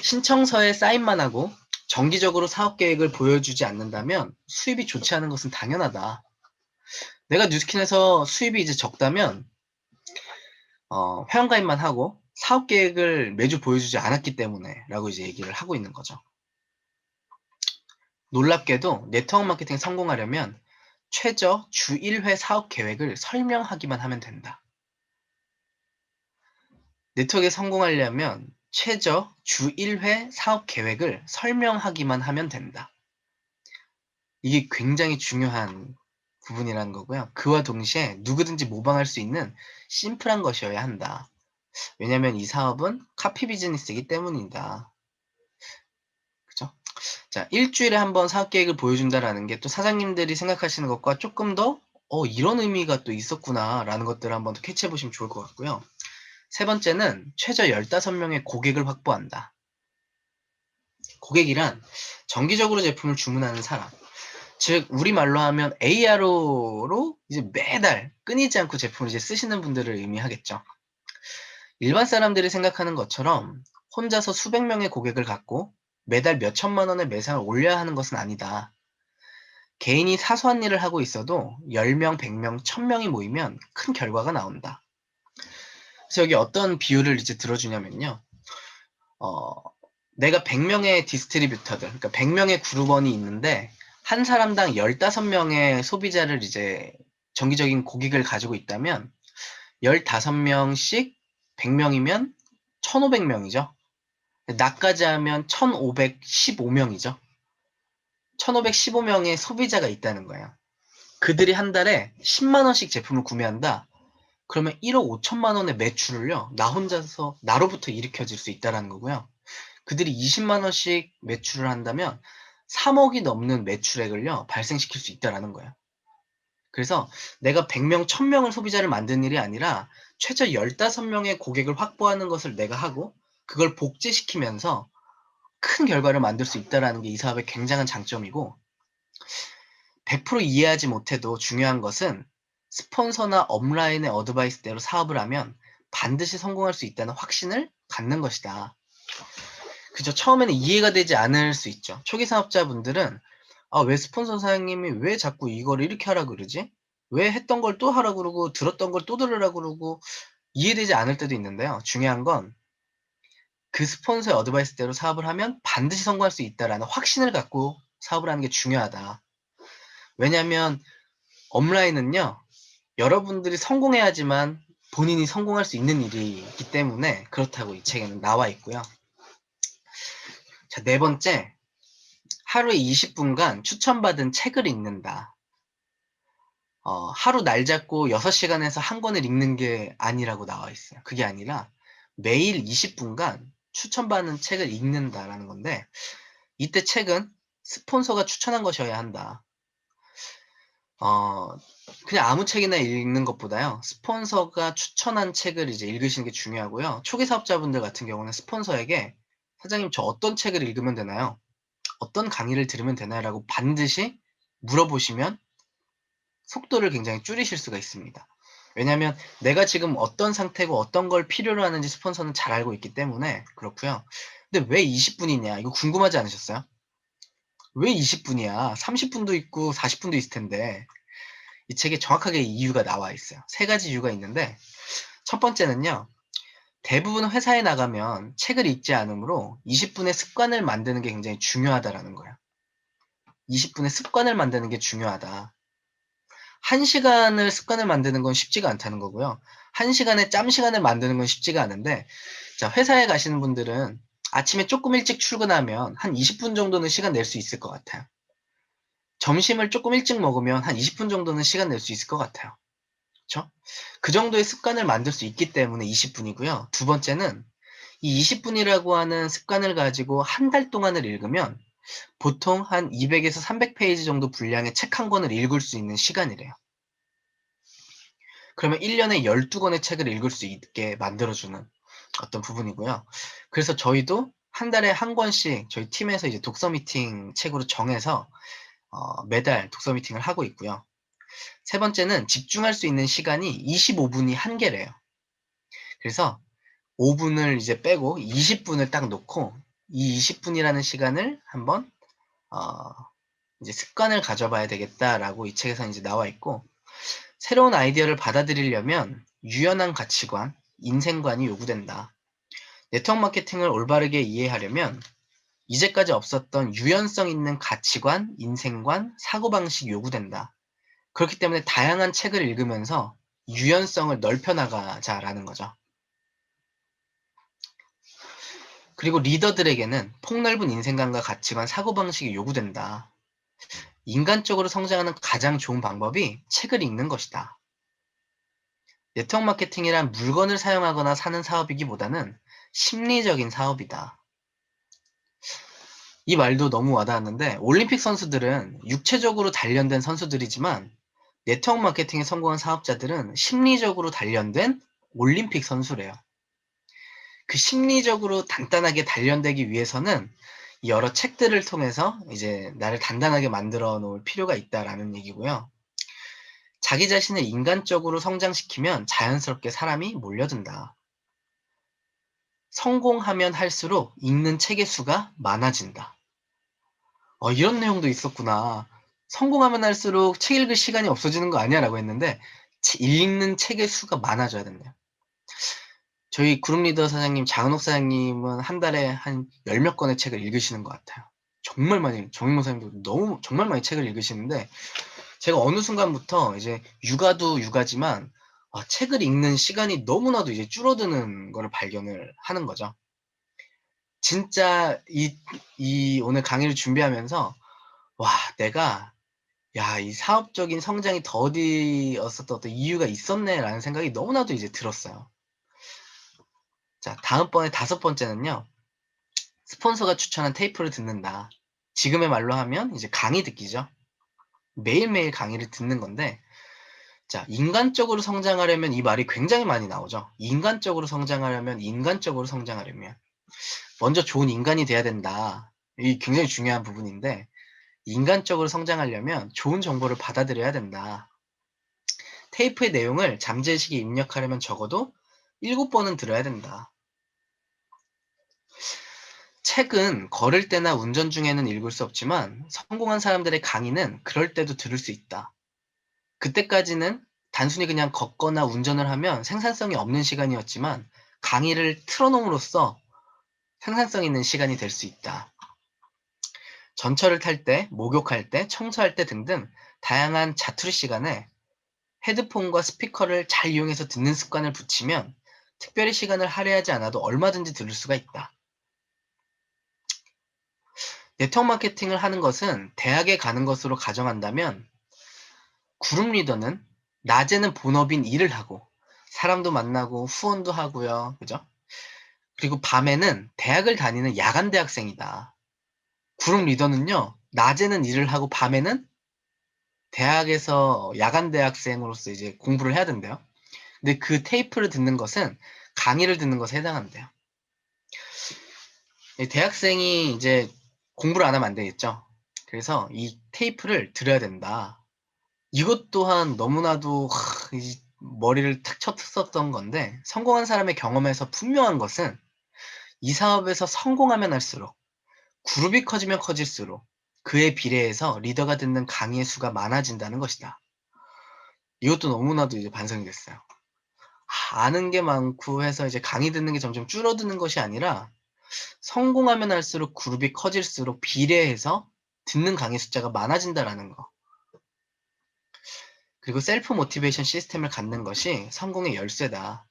신청서에 사인만 하고 정기적으로 사업 계획을 보여주지 않는다면 수입이 좋지 않은 것은 당연하다. 내가 뉴스킨에서 수입이 이제 적다면 회원가입만 하고 사업 계획을 매주 보여주지 않았기 때문에 라고 이제 얘기를 하고 있는 거죠. 놀랍게도 네트워크 마케팅 성공하려면 최저 주 1회 사업 계획을 설명하기만 하면 된다. 네트워크에 성공하려면 최저 주 1회 사업 계획을 설명하기만 하면 된다. 이게 굉장히 중요한 부분이라는 거고요. 그와 동시에 누구든지 모방할 수 있는 심플한 것이어야 한다. 왜냐면 이 사업은 카피 비즈니스이기 때문이다. 그죠? 자, 일주일에 한 번 사업 계획을 보여준다라는 게 또 사장님들이 생각하시는 것과 조금 더 이런 의미가 또 있었구나 라는 것들을 한번 더 캐치해 보시면 좋을 것 같고요. 세 번째는 최저 15명의 고객을 확보한다. 고객이란 정기적으로 제품을 주문하는 사람. 즉 우리말로 하면 ARO로 이제 매달 끊이지 않고 제품을 이제 쓰시는 분들을 의미하겠죠. 일반 사람들이 생각하는 것처럼 혼자서 수백 명의 고객을 갖고 매달 몇 천만 원의 매상을 올려야 하는 것은 아니다. 개인이 사소한 일을 하고 있어도 10명, 100명, 1000명이 모이면 큰 결과가 나온다. 그래서 여기 어떤 비유를 이제 들어주냐면요. 어, 내가 100명의 디스트리뷰터들, 그러니까 100명의 그룹원이 있는데 한 사람당 15명의 소비자를 이제 정기적인 고객을 가지고 있다면 15명씩 100명이면 1500명이죠. 나까지 하면 1515명이죠. 1515명의 소비자가 있다는 거예요. 그들이 한 달에 10만원씩 제품을 구매한다. 그러면 1억 5천만 원의 매출을요, 나 혼자서, 나로부터 일으켜질 수 있다는 거고요. 그들이 20만 원씩 매출을 한다면 3억이 넘는 매출액을요, 발생시킬 수 있다는 거예요. 그래서 내가 100명, 1000명을 소비자를 만드는 일이 아니라 최저 15명의 고객을 확보하는 것을 내가 하고 그걸 복제시키면서 큰 결과를 만들 수 있다는 게 이 사업의 굉장한 장점이고 100% 이해하지 못해도 중요한 것은 스폰서나 업라인의 어드바이스대로 사업을 하면 반드시 성공할 수 있다는 확신을 갖는 것이다. 그죠? 처음에는 이해가 되지 않을 수 있죠. 초기 사업자분들은 왜 스폰서 사장님이 왜 자꾸 이걸 이렇게 하라 그러지? 왜 했던 걸 또 하라 그러고 들었던 걸 또 들으라 그러고 이해되지 않을 때도 있는데요. 중요한 건 그 스폰서의 어드바이스대로 사업을 하면 반드시 성공할 수 있다라는 확신을 갖고 사업을 하는 게 중요하다. 왜냐하면 업라인은요. 여러분들이 성공해야지만 본인이 성공할 수 있는 일이기 때문에 그렇다고 이 책에는 나와 있고요. 자, 네 번째, 하루에 20분간 추천받은 책을 읽는다. 하루 날 잡고 6시간에서 한 권을 읽는 게 아니라고 나와 있어요. 그게 아니라 매일 20분간 추천받는 책을 읽는다라는 건데, 이때 책은 스폰서가 추천한 것이어야 한다. 그냥 아무 책이나 읽는 것보다요, 스폰서가 추천한 책을 이제 읽으시는 게 중요하고요. 초기 사업자분들 같은 경우는 스폰서에게 사장님, 저 어떤 책을 읽으면 되나요? 어떤 강의를 들으면 되나요? 라고 반드시 물어보시면 속도를 굉장히 줄이실 수가 있습니다. 왜냐하면 내가 지금 어떤 상태고 어떤 걸 필요로 하는지 스폰서는 잘 알고 있기 때문에 그렇고요. 근데 왜 20분이냐? 이거 궁금하지 않으셨어요? 왜 20분이야? 30분도 있고 40분도 있을 텐데. 이 책에 정확하게 이유가 나와 있어요. 세 가지 이유가 있는데, 첫 번째는요, 대부분 회사에 나가면 책을 읽지 않으므로 20분의 습관을 만드는 게 굉장히 중요하다라는 거예요. 20분의 습관을 만드는 게 중요하다. 1시간을 습관을 만드는 건 쉽지가 않다는 거고요. 1시간에 짬 시간을 만드는 건 쉽지가 않은데, 자, 회사에 가시는 분들은 아침에 조금 일찍 출근하면 한 20분 정도는 시간 낼 수 있을 것 같아요. 점심을 조금 일찍 먹으면 한 20분 정도는 시간 낼 수 있을 것 같아요. 그쵸? 그 정도의 습관을 만들 수 있기 때문에 20분이고요. 두 번째는 이 20분이라고 하는 습관을 가지고 한 달 동안을 읽으면 보통 한 200에서 300페이지 정도 분량의 책 한 권을 읽을 수 있는 시간이래요. 그러면 1년에 12권의 책을 읽을 수 있게 만들어주는 어떤 부분이고요. 그래서 저희도 한 달에 한 권씩 저희 팀에서 이제 독서 미팅 책으로 정해서 매달 독서 미팅을 하고 있고요. 세 번째는 집중할 수 있는 시간이 25분이 한계래요. 그래서 5분을 이제 빼고 20분을 딱 놓고 이 20분이라는 시간을 한번 이제 습관을 가져봐야 되겠다라고 이 책에서 이제 나와 있고, 새로운 아이디어를 받아들이려면 유연한 가치관, 인생관이 요구된다. 네트워크 마케팅을 올바르게 이해하려면 이제까지 없었던 유연성 있는 가치관, 인생관, 사고방식이 요구된다. 그렇기 때문에 다양한 책을 읽으면서 유연성을 넓혀나가자라는 거죠. 그리고 리더들에게는 폭넓은 인생관과 가치관, 사고방식이 요구된다. 인간적으로 성장하는 가장 좋은 방법이 책을 읽는 것이다. 네트워크 마케팅이란 물건을 사용하거나 사는 사업이기보다는 심리적인 사업이다. 이 말도 너무 와닿았는데, 올림픽 선수들은 육체적으로 단련된 선수들이지만 네트워크 마케팅에 성공한 사업자들은 심리적으로 단련된 올림픽 선수래요. 그 심리적으로 단단하게 단련되기 위해서는 여러 책들을 통해서 이제 나를 단단하게 만들어 놓을 필요가 있다라는 얘기고요. 자기 자신을 인간적으로 성장시키면 자연스럽게 사람이 몰려든다. 성공하면 할수록 읽는 책의 수가 많아진다. 이런 내용도 있었구나. 성공하면 할수록 책 읽을 시간이 없어지는 거 아니야? 라고 했는데, 읽는 책의 수가 많아져야 된대요. 저희 그룹 리더 사장님, 장은옥 사장님은 한 달에 한 열 몇 권의 책을 읽으시는 것 같아요. 정말 많이, 정인모 사장님도 너무, 정말 많이 책을 읽으시는데, 제가 어느 순간부터 이제 육아도 육아지만, 책을 읽는 시간이 너무나도 이제 줄어드는 거를 발견을 하는 거죠. 진짜 이 오늘 강의를 준비하면서, 와, 내가, 야, 이 사업적인 성장이 더디었었던 어떤 이유가 있었네라는 생각이 너무나도 이제 들었어요. 자, 다음번에 5번째는요. 스폰서가 추천한 테이프를 듣는다. 지금의 말로 하면 이제 강의 듣기죠. 매일매일 강의를 듣는 건데, 자, 인간적으로 성장하려면 이 말이 굉장히 많이 나오죠. 인간적으로 성장하려면, 인간적으로 성장하려면. 먼저 좋은 인간이 돼야 된다. 이 굉장히 중요한 부분인데, 인간적으로 성장하려면 좋은 정보를 받아들여야 된다. 테이프의 내용을 잠재의식에 입력하려면 적어도 7번은 들어야 된다. 책은 걸을 때나 운전 중에는 읽을 수 없지만 성공한 사람들의 강의는 그럴 때도 들을 수 있다. 그때까지는 단순히 그냥 걷거나 운전을 하면 생산성이 없는 시간이었지만 강의를 틀어놓음으로써 생산성 있는 시간이 될 수 있다. 전철을 탈 때, 목욕할 때, 청소할 때 등등 다양한 자투리 시간에 헤드폰과 스피커를 잘 이용해서 듣는 습관을 붙이면 특별히 시간을 할애하지 않아도 얼마든지 들을 수가 있다. 네트워크 마케팅을 하는 것은 대학에 가는 것으로 가정한다면 그룹 리더는 낮에는 본업인 일을 하고 사람도 만나고 후원도 하고요. 그죠? 그리고 밤에는 대학을 다니는 야간 대학생이다. 그룹 리더는요. 낮에는 일을 하고 밤에는 대학에서 야간 대학생으로서 이제 공부를 해야 된대요. 근데 그 테이프를 듣는 것은 강의를 듣는 것에 해당한대요. 대학생이 이제 공부를 안 하면 안 되겠죠. 그래서 이 테이프를 들어야 된다. 이것 또한 너무나도 머리를 탁 쳤었던 건데, 성공한 사람의 경험에서 분명한 것은 이 사업에서 성공하면 할수록, 그룹이 커지면 커질수록 그에 비례해서 리더가 듣는 강의의 수가 많아진다는 것이다. 이것도 너무나도 이제 반성이 됐어요. 아는 게 많고 해서 이제 강의 듣는 게 점점 줄어드는 것이 아니라 성공하면 할수록 그룹이 커질수록 비례해서 듣는 강의 숫자가 많아진다라는 거. 그리고 셀프 모티베이션 시스템을 갖는 것이 성공의 열쇠다.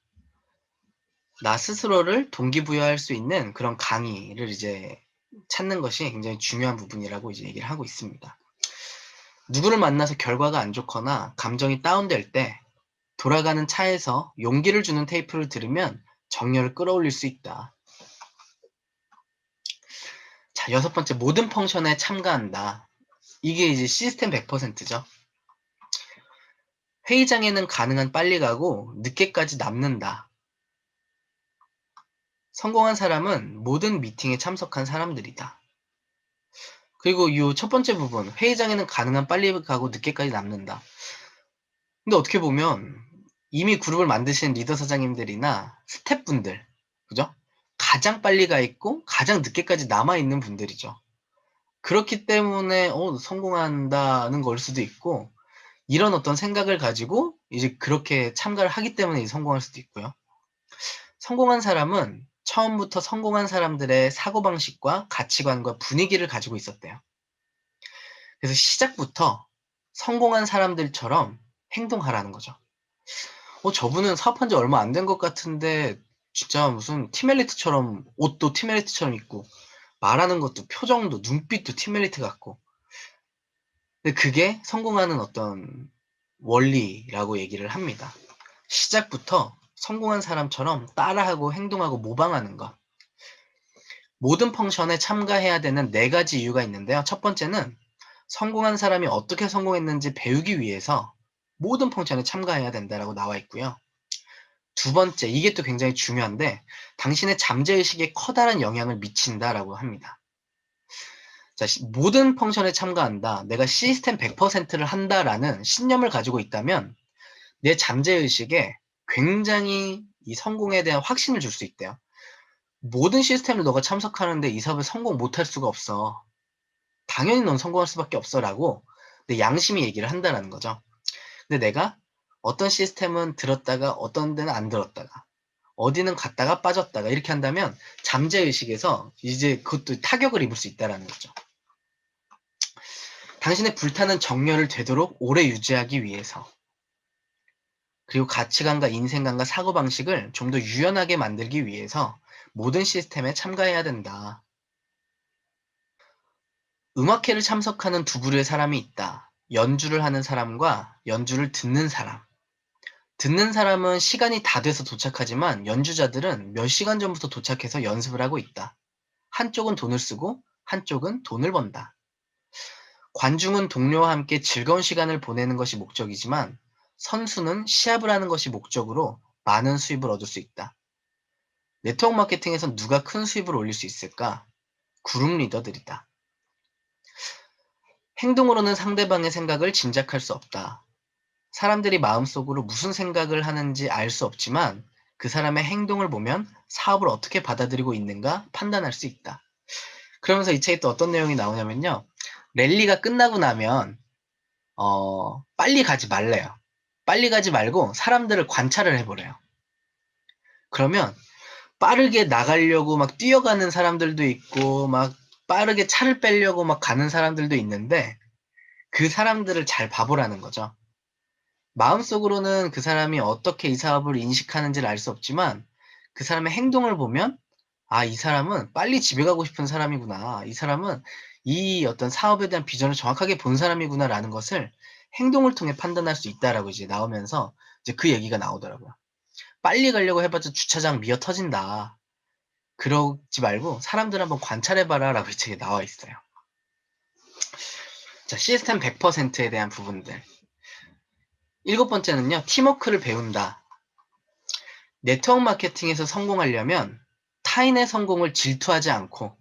나 스스로를 동기부여할 수 있는 그런 강의를 이제 찾는 것이 굉장히 중요한 부분이라고 이제 얘기를 하고 있습니다. 누구를 만나서 결과가 안 좋거나 감정이 다운될 때 돌아가는 차에서 용기를 주는 테이프를 들으면 정열을 끌어올릴 수 있다. 자, 6번째, 모든 펑션에 참가한다. 이게 이제 시스템 100%죠. 회의장에는 가능한 빨리 가고 늦게까지 남는다. 성공한 사람은 모든 미팅에 참석한 사람들이다. 그리고 이 첫 번째 부분, 회의장에는 가능한 빨리 가고 늦게까지 남는다. 근데 어떻게 보면 이미 그룹을 만드신 리더 사장님들이나 스태프분들, 그죠? 가장 빨리 가 있고 가장 늦게까지 남아 있는 분들이죠. 그렇기 때문에 성공한다는 걸 수도 있고, 이런 어떤 생각을 가지고 이제 그렇게 참가를 하기 때문에 성공할 수도 있고요. 성공한 사람은 처음부터 성공한 사람들의 사고방식과 가치관과 분위기를 가지고 있었대요. 그래서 시작부터 성공한 사람들처럼 행동하라는 거죠. 저분은 사업한 지 얼마 안 된 것 같은데 진짜 무슨 팀엘리트처럼 옷도 팀엘리트처럼 입고 말하는 것도 표정도 눈빛도 팀엘리트 같고, 근데 그게 성공하는 어떤 원리라고 얘기를 합니다. 시작부터 성공한 사람처럼 따라하고 행동하고 모방하는 것. 모든 펑션에 참가해야 되는 4가지 이유가 있는데요. 첫 번째는 성공한 사람이 어떻게 성공했는지 배우기 위해서 모든 펑션에 참가해야 된다라고 나와 있고요. 두 번째, 이게 또 굉장히 중요한데, 당신의 잠재의식에 커다란 영향을 미친다라고 합니다. 자, 모든 펑션에 참가한다. 내가 시스템 100%를 한다라는 신념을 가지고 있다면 내 잠재의식에 굉장히 이 성공에 대한 확신을 줄 수 있대요. 모든 시스템을 너가 참석하는데 이 사업을 성공 못할 수가 없어. 당연히 넌 성공할 수밖에 없어라고 내 양심이 얘기를 한다는 거죠. 근데 내가 어떤 시스템은 들었다가 어떤 데는 안 들었다가 어디는 갔다가 빠졌다가 이렇게 한다면 잠재의식에서 이제 그것도 타격을 입을 수 있다는 거죠. 당신의 불타는 정열을 되도록 오래 유지하기 위해서, 그리고 가치관과 인생관과 사고방식을 좀 더 유연하게 만들기 위해서 모든 시스템에 참가해야 된다. 음악회를 참석하는 두 부류의 사람이 있다. 연주를 하는 사람과 연주를 듣는 사람. 듣는 사람은 시간이 다 돼서 도착하지만 연주자들은 몇 시간 전부터 도착해서 연습을 하고 있다. 한쪽은 돈을 쓰고 한쪽은 돈을 번다. 관중은 동료와 함께 즐거운 시간을 보내는 것이 목적이지만 선수는 시합을 하는 것이 목적으로 많은 수입을 얻을 수 있다. 네트워크 마케팅에서 누가 큰 수입을 올릴 수 있을까? 그룹 리더들이다. 행동으로는 상대방의 생각을 짐작할 수 없다. 사람들이 마음속으로 무슨 생각을 하는지 알 수 없지만 그 사람의 행동을 보면 사업을 어떻게 받아들이고 있는가 판단할 수 있다. 그러면서 이 책에 또 어떤 내용이 나오냐면요. 랠리가 끝나고 나면 빨리 가지 말래요. 빨리 가지 말고 사람들을 관찰을 해보래요. 그러면 빠르게 나가려고 막 뛰어가는 사람들도 있고 막 빠르게 차를 빼려고 막 가는 사람들도 있는데 그 사람들을 잘 봐보라는 거죠. 마음속으로는 그 사람이 어떻게 이 사업을 인식하는지를 알 수 없지만 그 사람의 행동을 보면 이 사람은 빨리 집에 가고 싶은 사람이구나. 이 사람은 이 어떤 사업에 대한 비전을 정확하게 본 사람이구나라는 것을 행동을 통해 판단할 수 있다라고 이제 나오면서 이제 그 얘기가 나오더라고요. 빨리 가려고 해봤자 주차장 미어 터진다. 그러지 말고 사람들 한번 관찰해봐라라고 이 책에 나와 있어요. 자, 시스템 100%에 대한 부분들. 7번째는요, 팀워크를 배운다. 네트워크 마케팅에서 성공하려면 타인의 성공을 질투하지 않고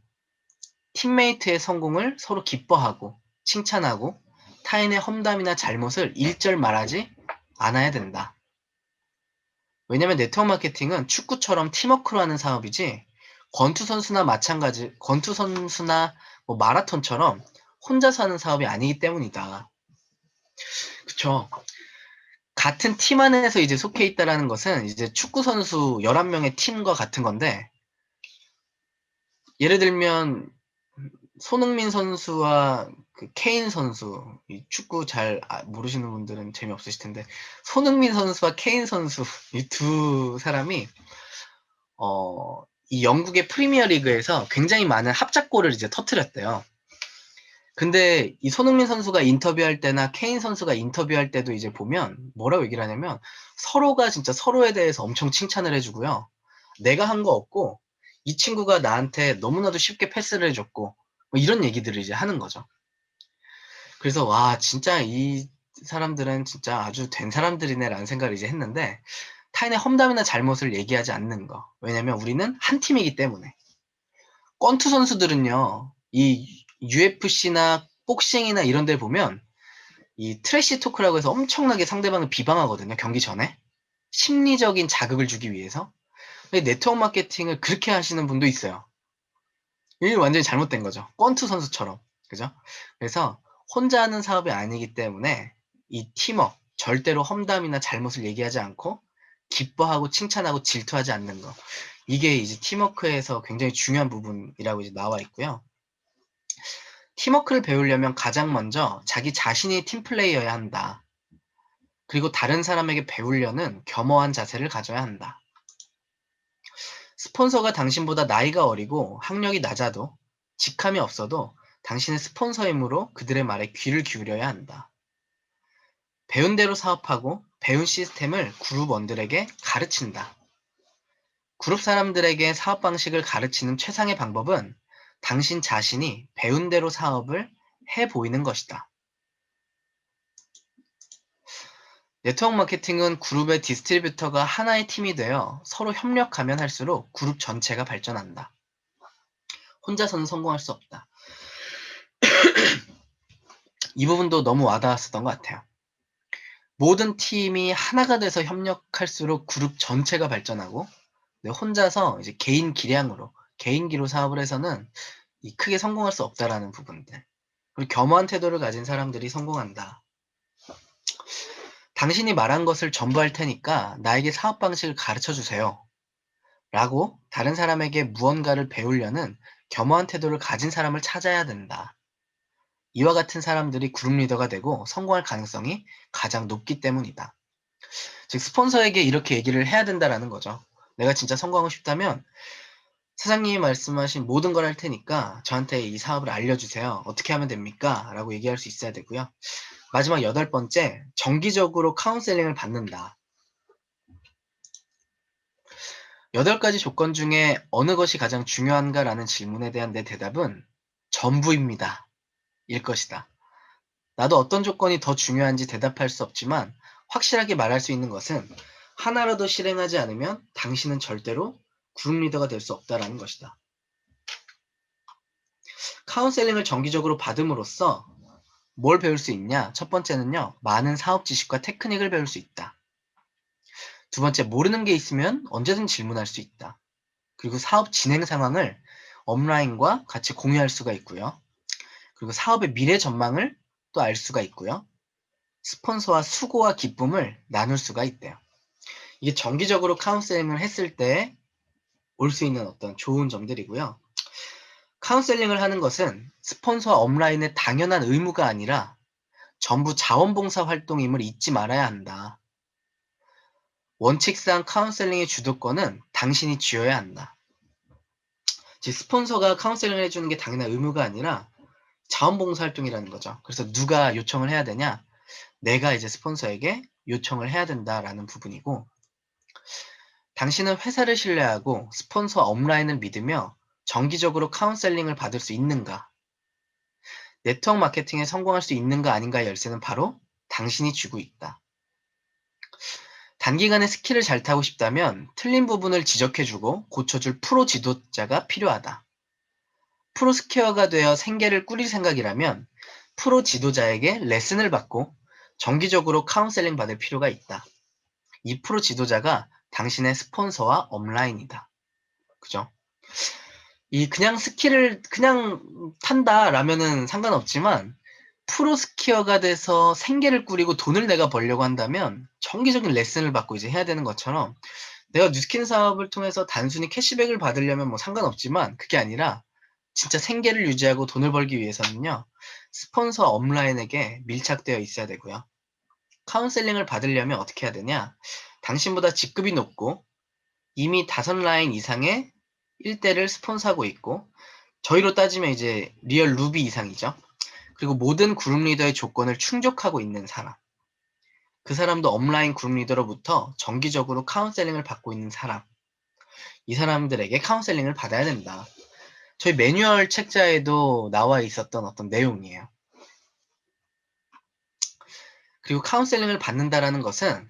팀메이트의 성공을 서로 기뻐하고 칭찬하고 타인의 험담이나 잘못을 일절 말하지 않아야 된다. 왜냐면 네트워크 마케팅은 축구처럼 팀워크로 하는 사업이지 권투 선수나 뭐 마라톤처럼 혼자서 하는 사업이 아니기 때문이다. 그쵸? 같은 팀 안에서 이제 속해 있다라는 것은 이제 축구 선수 11명의 팀과 같은 건데, 예를 들면 손흥민 선수와 그 케인 선수, 이 축구 잘 모르시는 분들은 재미없으실 텐데, 손흥민 선수와 케인 선수 이 두 사람이 이 영국의 프리미어 리그에서 굉장히 많은 합작골을 이제 터뜨렸대요. 근데 이 손흥민 선수가 인터뷰할 때나 케인 선수가 인터뷰할 때도 이제 보면 뭐라고 얘기를 하냐면 서로가 진짜 서로에 대해서 엄청 칭찬을 해주고요. 내가 한 거 없고 이 친구가 나한테 너무나도 쉽게 패스를 해줬고 뭐 이런 얘기들을 이제 하는 거죠. 그래서 와 진짜 이 사람들은 진짜 아주 된 사람들이네라는 생각을 이제 했는데, 타인의 험담이나 잘못을 얘기하지 않는 거. 왜냐면 우리는 한 팀이기 때문에. 권투 선수들은요, 이 UFC나 복싱이나 이런 데 보면 이 트래시 토크라고 해서 엄청나게 상대방을 비방하거든요, 경기 전에. 심리적인 자극을 주기 위해서. 근데 네트워크 마케팅을 그렇게 하시는 분도 있어요. 이게 완전히 잘못된 거죠. 권투 선수처럼. 그죠? 그래서 혼자 하는 사업이 아니기 때문에 이 팀워크, 절대로 험담이나 잘못을 얘기하지 않고 기뻐하고 칭찬하고 질투하지 않는 거. 이게 이제 팀워크에서 굉장히 중요한 부분이라고 이제 나와 있고요. 팀워크를 배우려면 가장 먼저 자기 자신이 팀플레이어야 한다. 그리고 다른 사람에게 배우려는 겸허한 자세를 가져야 한다. 스폰서가 당신보다 나이가 어리고 학력이 낮아도 직함이 없어도 당신은 스폰서이므로 그들의 말에 귀를 기울여야 한다. 배운 대로 사업하고 배운 시스템을 그룹원들에게 가르친다. 그룹 사람들에게 사업 방식을 가르치는 최상의 방법은 당신 자신이 배운 대로 사업을 해 보이는 것이다. 네트워크 마케팅은 그룹의 디스트리뷰터가 하나의 팀이 되어 서로 협력하면 할수록 그룹 전체가 발전한다. 혼자서는 성공할 수 없다. 이 부분도 너무 와닿았었던 것 같아요. 모든 팀이 하나가 돼서 협력할수록 그룹 전체가 발전하고, 혼자서 이제 개인 기량으로, 개인기로 사업을 해서는 크게 성공할 수 없다라는 부분들. 그리고 겸허한 태도를 가진 사람들이 성공한다. 당신이 말한 것을 전부 할 테니까 나에게 사업 방식을 가르쳐 주세요. 라고 다른 사람에게 무언가를 배우려는 겸허한 태도를 가진 사람을 찾아야 된다. 이와 같은 사람들이 그룹 리더가 되고 성공할 가능성이 가장 높기 때문이다. 즉 스폰서에게 이렇게 얘기를 해야 된다라는 거죠. 내가 진짜 성공하고 싶다면 사장님이 말씀하신 모든 걸 할 테니까 저한테 이 사업을 알려주세요. 어떻게 하면 됩니까? 라고 얘기할 수 있어야 되고요. 마지막 8번째, 정기적으로 카운셀링을 받는다. 8가지 조건 중에 어느 것이 가장 중요한가 라는 질문에 대한 내 대답은 전부입니다. 일 것이다. 나도 어떤 조건이 더 중요한지 대답할 수 없지만 확실하게 말할 수 있는 것은 하나라도 실행하지 않으면 당신은 절대로 그룹 리더가 될 수 없다라는 것이다. 카운셀링을 정기적으로 받음으로써 뭘 배울 수 있냐? 첫 번째는요, 많은 사업 지식과 테크닉을 배울 수 있다. 두 번째, 모르는 게 있으면 언제든 질문할 수 있다. 그리고 사업 진행 상황을 업라인과 같이 공유할 수가 있고요. 그리고 사업의 미래 전망을 또 알 수가 있고요. 스폰서와 수고와 기쁨을 나눌 수가 있대요. 이게 정기적으로 카운셀링을 했을 때 올 수 있는 어떤 좋은 점들이고요. 카운셀링을 하는 것은 스폰서와 업라인의 당연한 의무가 아니라 전부 자원봉사 활동임을 잊지 말아야 한다. 원칙상 카운셀링의 주도권은 당신이 쥐어야 한다. 즉 스폰서가 카운셀링을 해주는 게 당연한 의무가 아니라 자원봉사활동이라는 거죠. 그래서 누가 요청을 해야 되냐? 내가 이제 스폰서에게 요청을 해야 된다라는 부분이고, 당신은 회사를 신뢰하고 스폰서 업라인을 믿으며 정기적으로 카운셀링을 받을 수 있는가? 네트워크 마케팅에 성공할 수 있는가 아닌가의 열쇠는 바로 당신이 쥐고 있다. 단기간에 스킬을 잘 타고 싶다면 틀린 부분을 지적해주고 고쳐줄 프로 지도자가 필요하다. 프로 스퀘어가 되어 생계를 꾸릴 생각이라면 프로 지도자에게 레슨을 받고 정기적으로 카운셀링 받을 필요가 있다. 이 프로 지도자가 당신의 스폰서와 업라인이다. 그죠? 이 그냥 스킬을 그냥 탄다라면은 상관없지만 프로 스키어가 돼서 생계를 꾸리고 돈을 내가 벌려고 한다면 정기적인 레슨을 받고 이제 해야 되는 것처럼, 내가 뉴스킨 사업을 통해서 단순히 캐시백을 받으려면 뭐 상관없지만 그게 아니라 진짜 생계를 유지하고 돈을 벌기 위해서는요, 스폰서 업라인에게 밀착되어 있어야 되고요. 카운셀링을 받으려면 어떻게 해야 되냐? 당신보다 직급이 높고 이미 5라인 이상의 1대를 스폰서하고 있고, 저희로 따지면 이제 리얼 루비 이상이죠. 그리고 모든 그룹 리더의 조건을 충족하고 있는 사람. 그 사람도 업라인 그룹 리더로부터 정기적으로 카운셀링을 받고 있는 사람. 이 사람들에게 카운셀링을 받아야 된다. 저희 매뉴얼 책자에도 나와 있었던 어떤 내용이에요. 그리고 카운셀링을 받는다라는 것은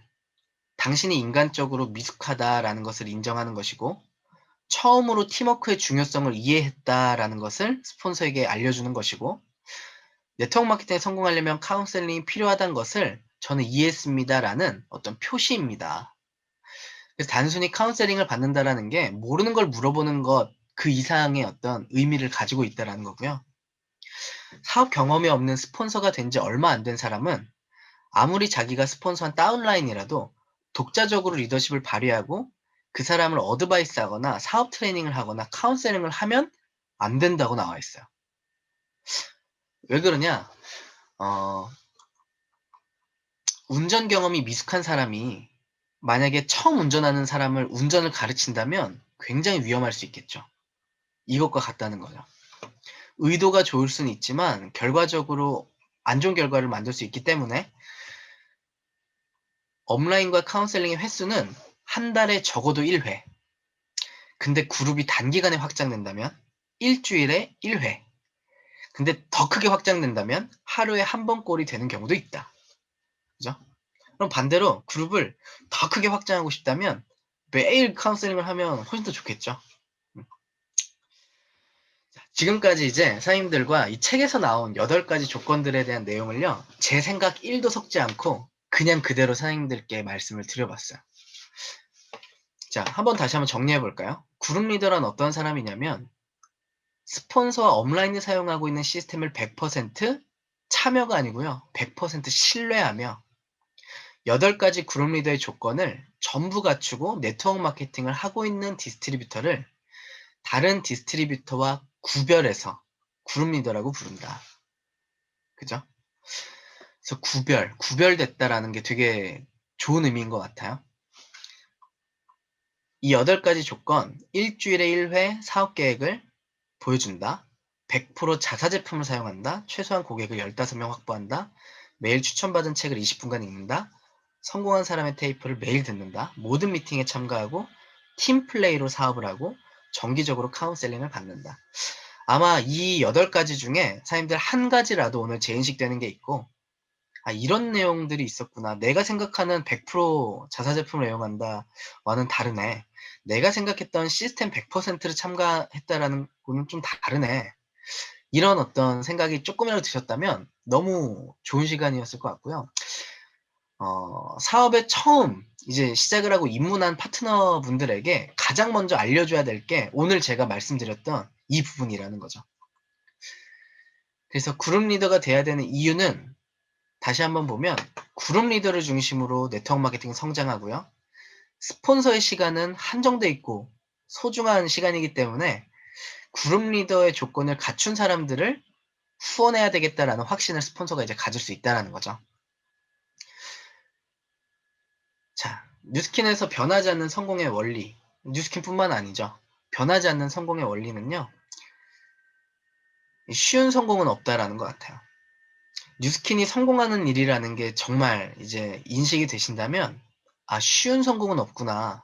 당신이 인간적으로 미숙하다라는 것을 인정하는 것이고, 처음으로 팀워크의 중요성을 이해했다라는 것을 스폰서에게 알려주는 것이고, 네트워크 마케팅에 성공하려면 카운셀링이 필요하다는 것을 저는 이해했습니다라는 어떤 표시입니다. 그래서 단순히 카운셀링을 받는다라는 게 모르는 걸 물어보는 것 그 이상의 어떤 의미를 가지고 있다라는 거고요. 사업 경험이 없는 스폰서가 된 지 얼마 안 된 사람은 아무리 자기가 스폰서한 다운라인이라도 독자적으로 리더십을 발휘하고 그 사람을 어드바이스 하거나 사업 트레이닝을 하거나 카운셀링을 하면 안 된다고 나와 있어요. 왜 그러냐? 운전 경험이 미숙한 사람이 만약에 처음 운전하는 사람을 운전을 가르친다면 굉장히 위험할 수 있겠죠. 이것과 같다는 거죠. 의도가 좋을 수는 있지만 결과적으로 안 좋은 결과를 만들 수 있기 때문에 업라인과 카운셀링의 횟수는 한 달에 적어도 1회. 근데 그룹이 단기간에 확장된다면 일주일에 1회. 근데 더 크게 확장된다면 하루에 한 번꼴이 되는 경우도 있다. 그죠? 그럼 반대로 그룹을 더 크게 확장하고 싶다면 매일 카운셀링을 하면 훨씬 더 좋겠죠. 지금까지 이제 사장님들과 이 책에서 나온 8가지 조건들에 대한 내용을요, 제 생각 1도 섞지 않고 그냥 그대로 사장님들께 말씀을 드려봤어요. 자, 다시 한번 정리해 볼까요? 그룹 리더란 어떤 사람이냐면 스폰서와 업라인을 사용하고 있는 시스템을 100% 참여가 아니고요, 100% 신뢰하며 8가지 그룹 리더의 조건을 전부 갖추고 네트워크 마케팅을 하고 있는 디스트리뷰터를 다른 디스트리뷰터와 구별해서 그룹 리더라고 부른다. 그죠? 그래서 구별됐다라는 게 되게 좋은 의미인 것 같아요. 이 8가지 조건, 일주일에 1회 사업계획을 보여준다. 100% 자사 제품을 사용한다. 최소한 고객을 15명 확보한다. 매일 추천받은 책을 20분간 읽는다. 성공한 사람의 테이프를 매일 듣는다. 모든 미팅에 참가하고 팀플레이로 사업을 하고 정기적으로 카운셀링을 받는다. 아마 이 8가지 중에 사장님들 한 가지라도 오늘 재인식되는 게 있고, 아, 이런 내용들이 있었구나. 내가 생각하는 100% 자사 제품을 애용한다와는 다르네. 내가 생각했던 시스템 100%를 참가했다라는 거는 좀 다르네. 이런 어떤 생각이 조금이라도 드셨다면 너무 좋은 시간이었을 것 같고요. 사업에 처음 이제 시작을 하고 입문한 파트너분들에게 가장 먼저 알려줘야 될 게 오늘 제가 말씀드렸던 이 부분이라는 거죠. 그래서 그룹 리더가 돼야 되는 이유는 다시 한번 보면 그룹 리더를 중심으로 네트워크 마케팅이 성장하고요. 스폰서의 시간은 한정돼 있고 소중한 시간이기 때문에 그룹 리더의 조건을 갖춘 사람들을 후원해야 되겠다라는 확신을 스폰서가 이제 가질 수 있다는 거죠. 자, 뉴스킨에서 변하지 않는 성공의 원리, 뉴스킨뿐만 아니죠. 변하지 않는 성공의 원리는요, 쉬운 성공은 없다라는 것 같아요. 뉴스킨이 성공하는 일이라는 게 정말 이제 인식이 되신다면, 아, 쉬운 성공은 없구나.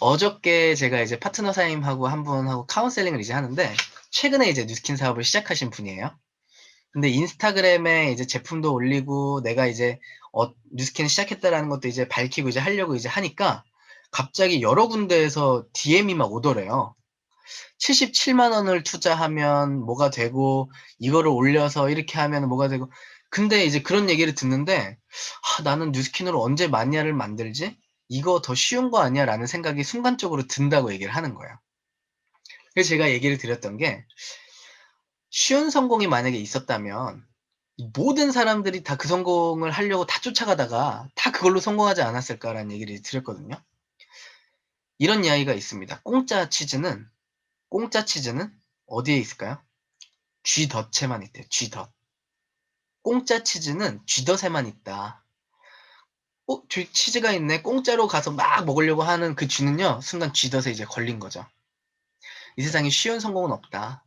어저께 제가 이제 파트너 사임하고 한 분하고 카운셀링을 이제 하는데, 최근에 이제 뉴스킨 사업을 시작하신 분이에요. 근데 인스타그램에 이제 제품도 올리고, 내가 이제, 뉴스킨을 시작했다라는 것도 이제 밝히고 이제 하려고 이제 하니까, 갑자기 여러 군데에서 DM이 막 오더래요. 77만 원을 투자하면 뭐가 되고, 이거를 올려서 이렇게 하면 뭐가 되고. 근데 이제 그런 얘기를 듣는데, 아, 나는 뉴스킨으로 언제 마니아를 만들지? 이거 더 쉬운 거 아니야? 라는 생각이 순간적으로 든다고 얘기를 하는 거예요. 그래서 제가 얘기를 드렸던 게, 쉬운 성공이 만약에 있었다면, 모든 사람들이 다 그 성공을 하려고 다 쫓아가다가 다 그걸로 성공하지 않았을까라는 얘기를 드렸거든요. 이런 이야기가 있습니다. 공짜 치즈는 어디에 있을까요? 쥐덫에만 있대요. 쥐덫. 공짜 치즈는 쥐덫에만 있다. 치즈가 있네. 공짜로 가서 막 먹으려고 하는 그 쥐는요, 순간 쥐덫에 이제 걸린 거죠. 이 세상에 쉬운 성공은 없다.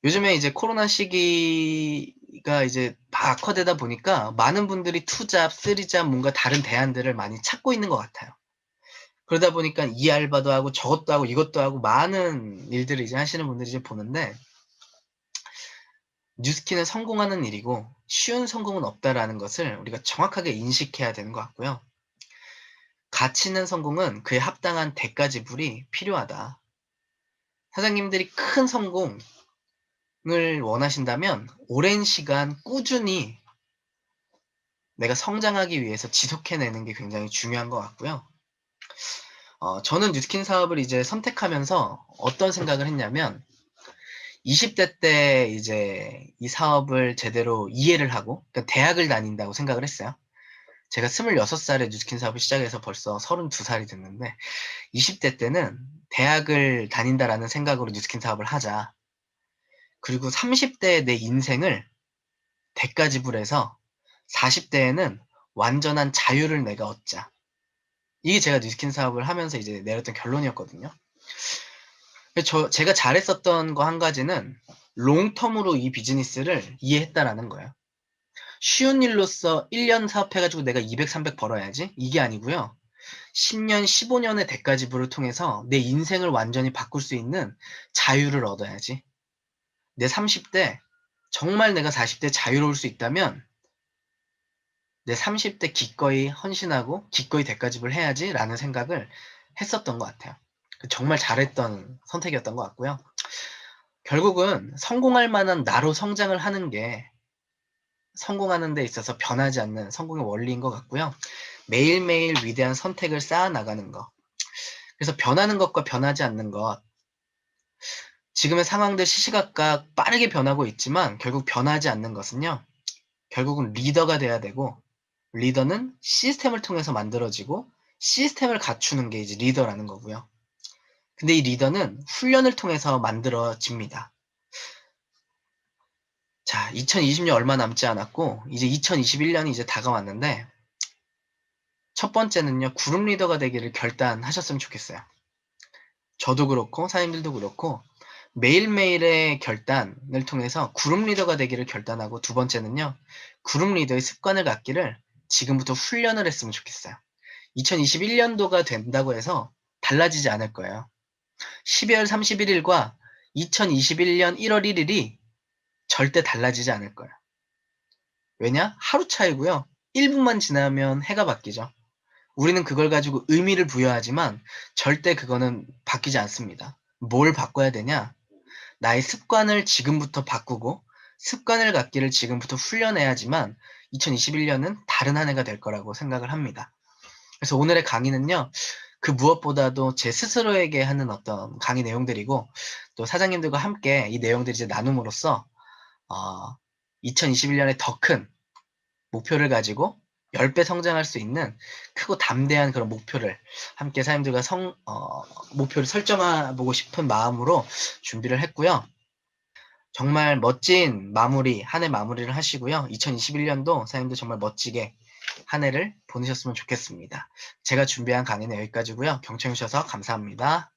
요즘에 이제 코로나 시기가 이제 막 악화되다 보니까 많은 분들이 투잡, 쓰리잡, 뭔가 다른 대안들을 많이 찾고 있는 것 같아요. 그러다 보니까 이 알바도 하고 저것도 하고 이것도 하고 많은 일들을 이제 하시는 분들이 이제 보는데, 뉴스킨은 성공하는 일이고 쉬운 성공은 없다라는 것을 우리가 정확하게 인식해야 되는 것 같고요. 가치 있는 성공은 그에 합당한 대가 지불이 필요하다. 사장님들이 큰 성공을 원하신다면 오랜 시간 꾸준히 내가 성장하기 위해서 지속해내는 게 굉장히 중요한 것 같고요. 저는 뉴스킨 사업을 이제 선택하면서 어떤 생각을 했냐면, 20대 때 이제 이 사업을 제대로 이해를 하고, 그러니까 대학을 다닌다고 생각을 했어요. 제가 26살에 뉴스킨 사업을 시작해서 벌써 32살이 됐는데, 20대 때는 대학을 다닌다라는 생각으로 뉴스킨 사업을 하자. 그리고 30대의 내 인생을 대가 지불해서 40대에는 완전한 자유를 내가 얻자. 이게 제가 뉴스킨 사업을 하면서 이제 내렸던 결론이었거든요. 제가 잘했었던 거 한 가지는 롱텀으로 이 비즈니스를 이해했다라는 거예요. 쉬운 일로서 1년 사업해가지고 내가 200, 300 벌어야지? 이게 아니고요. 10년, 15년의 대가 지불을 통해서 내 인생을 완전히 바꿀 수 있는 자유를 얻어야지. 내 30대, 정말 내가 40대 자유로울 수 있다면 내 30대 기꺼이 헌신하고 기꺼이 대가 지불을 해야지 라는 생각을 했었던 것 같아요. 정말 잘했던 선택이었던 것 같고요. 결국은 성공할 만한 나로 성장을 하는 게 성공하는 데 있어서 변하지 않는 성공의 원리인 것 같고요. 매일매일 위대한 선택을 쌓아 나가는 것. 그래서 변하는 것과 변하지 않는 것. 지금의 상황들 시시각각 빠르게 변하고 있지만 결국 변하지 않는 것은요. 결국은 리더가 돼야 되고, 리더는 시스템을 통해서 만들어지고 시스템을 갖추는 게 이제 리더라는 거고요. 근데 이 리더는 훈련을 통해서 만들어집니다. 자, 2020년 얼마 남지 않았고 이제 2021년이 이제 다가왔는데, 첫 번째는요, 그룹 리더가 되기를 결단하셨으면 좋겠어요. 저도 그렇고 사장님들도 그렇고 매일매일의 결단을 통해서 그룹 리더가 되기를 결단하고, 두 번째는요, 그룹 리더의 습관을 갖기를 지금부터 훈련을 했으면 좋겠어요. 2021년도가 된다고 해서 달라지지 않을 거예요. 12월 31일과 2021년 1월 1일이 절대 달라지지 않을 거예요. 왜냐? 하루 차이고요. 1분만 지나면 해가 바뀌죠. 우리는 그걸 가지고 의미를 부여하지만 절대 그거는 바뀌지 않습니다. 뭘 바꿔야 되냐? 나의 습관을 지금부터 바꾸고 습관을 갖기를 지금부터 훈련해야지만 2021년은 다른 한 해가 될 거라고 생각을 합니다. 그래서 오늘의 강의는요, 그 무엇보다도 제 스스로에게 하는 어떤 강의 내용들이고, 또 사장님들과 함께 이 내용들을 이제 나눔으로써 2021년에 더 큰 목표를 가지고 10배 성장할 수 있는 크고 담대한 그런 목표를 함께 사장님들과 목표를 설정해보고 싶은 마음으로 준비를 했고요. 정말 멋진 마무리, 한 해 마무리를 하시고요. 2021년도 사장님들 정말 멋지게 한 해를 보내셨으면 좋겠습니다. 제가 준비한 강의는 여기까지고요. 경청해 주셔서 감사합니다.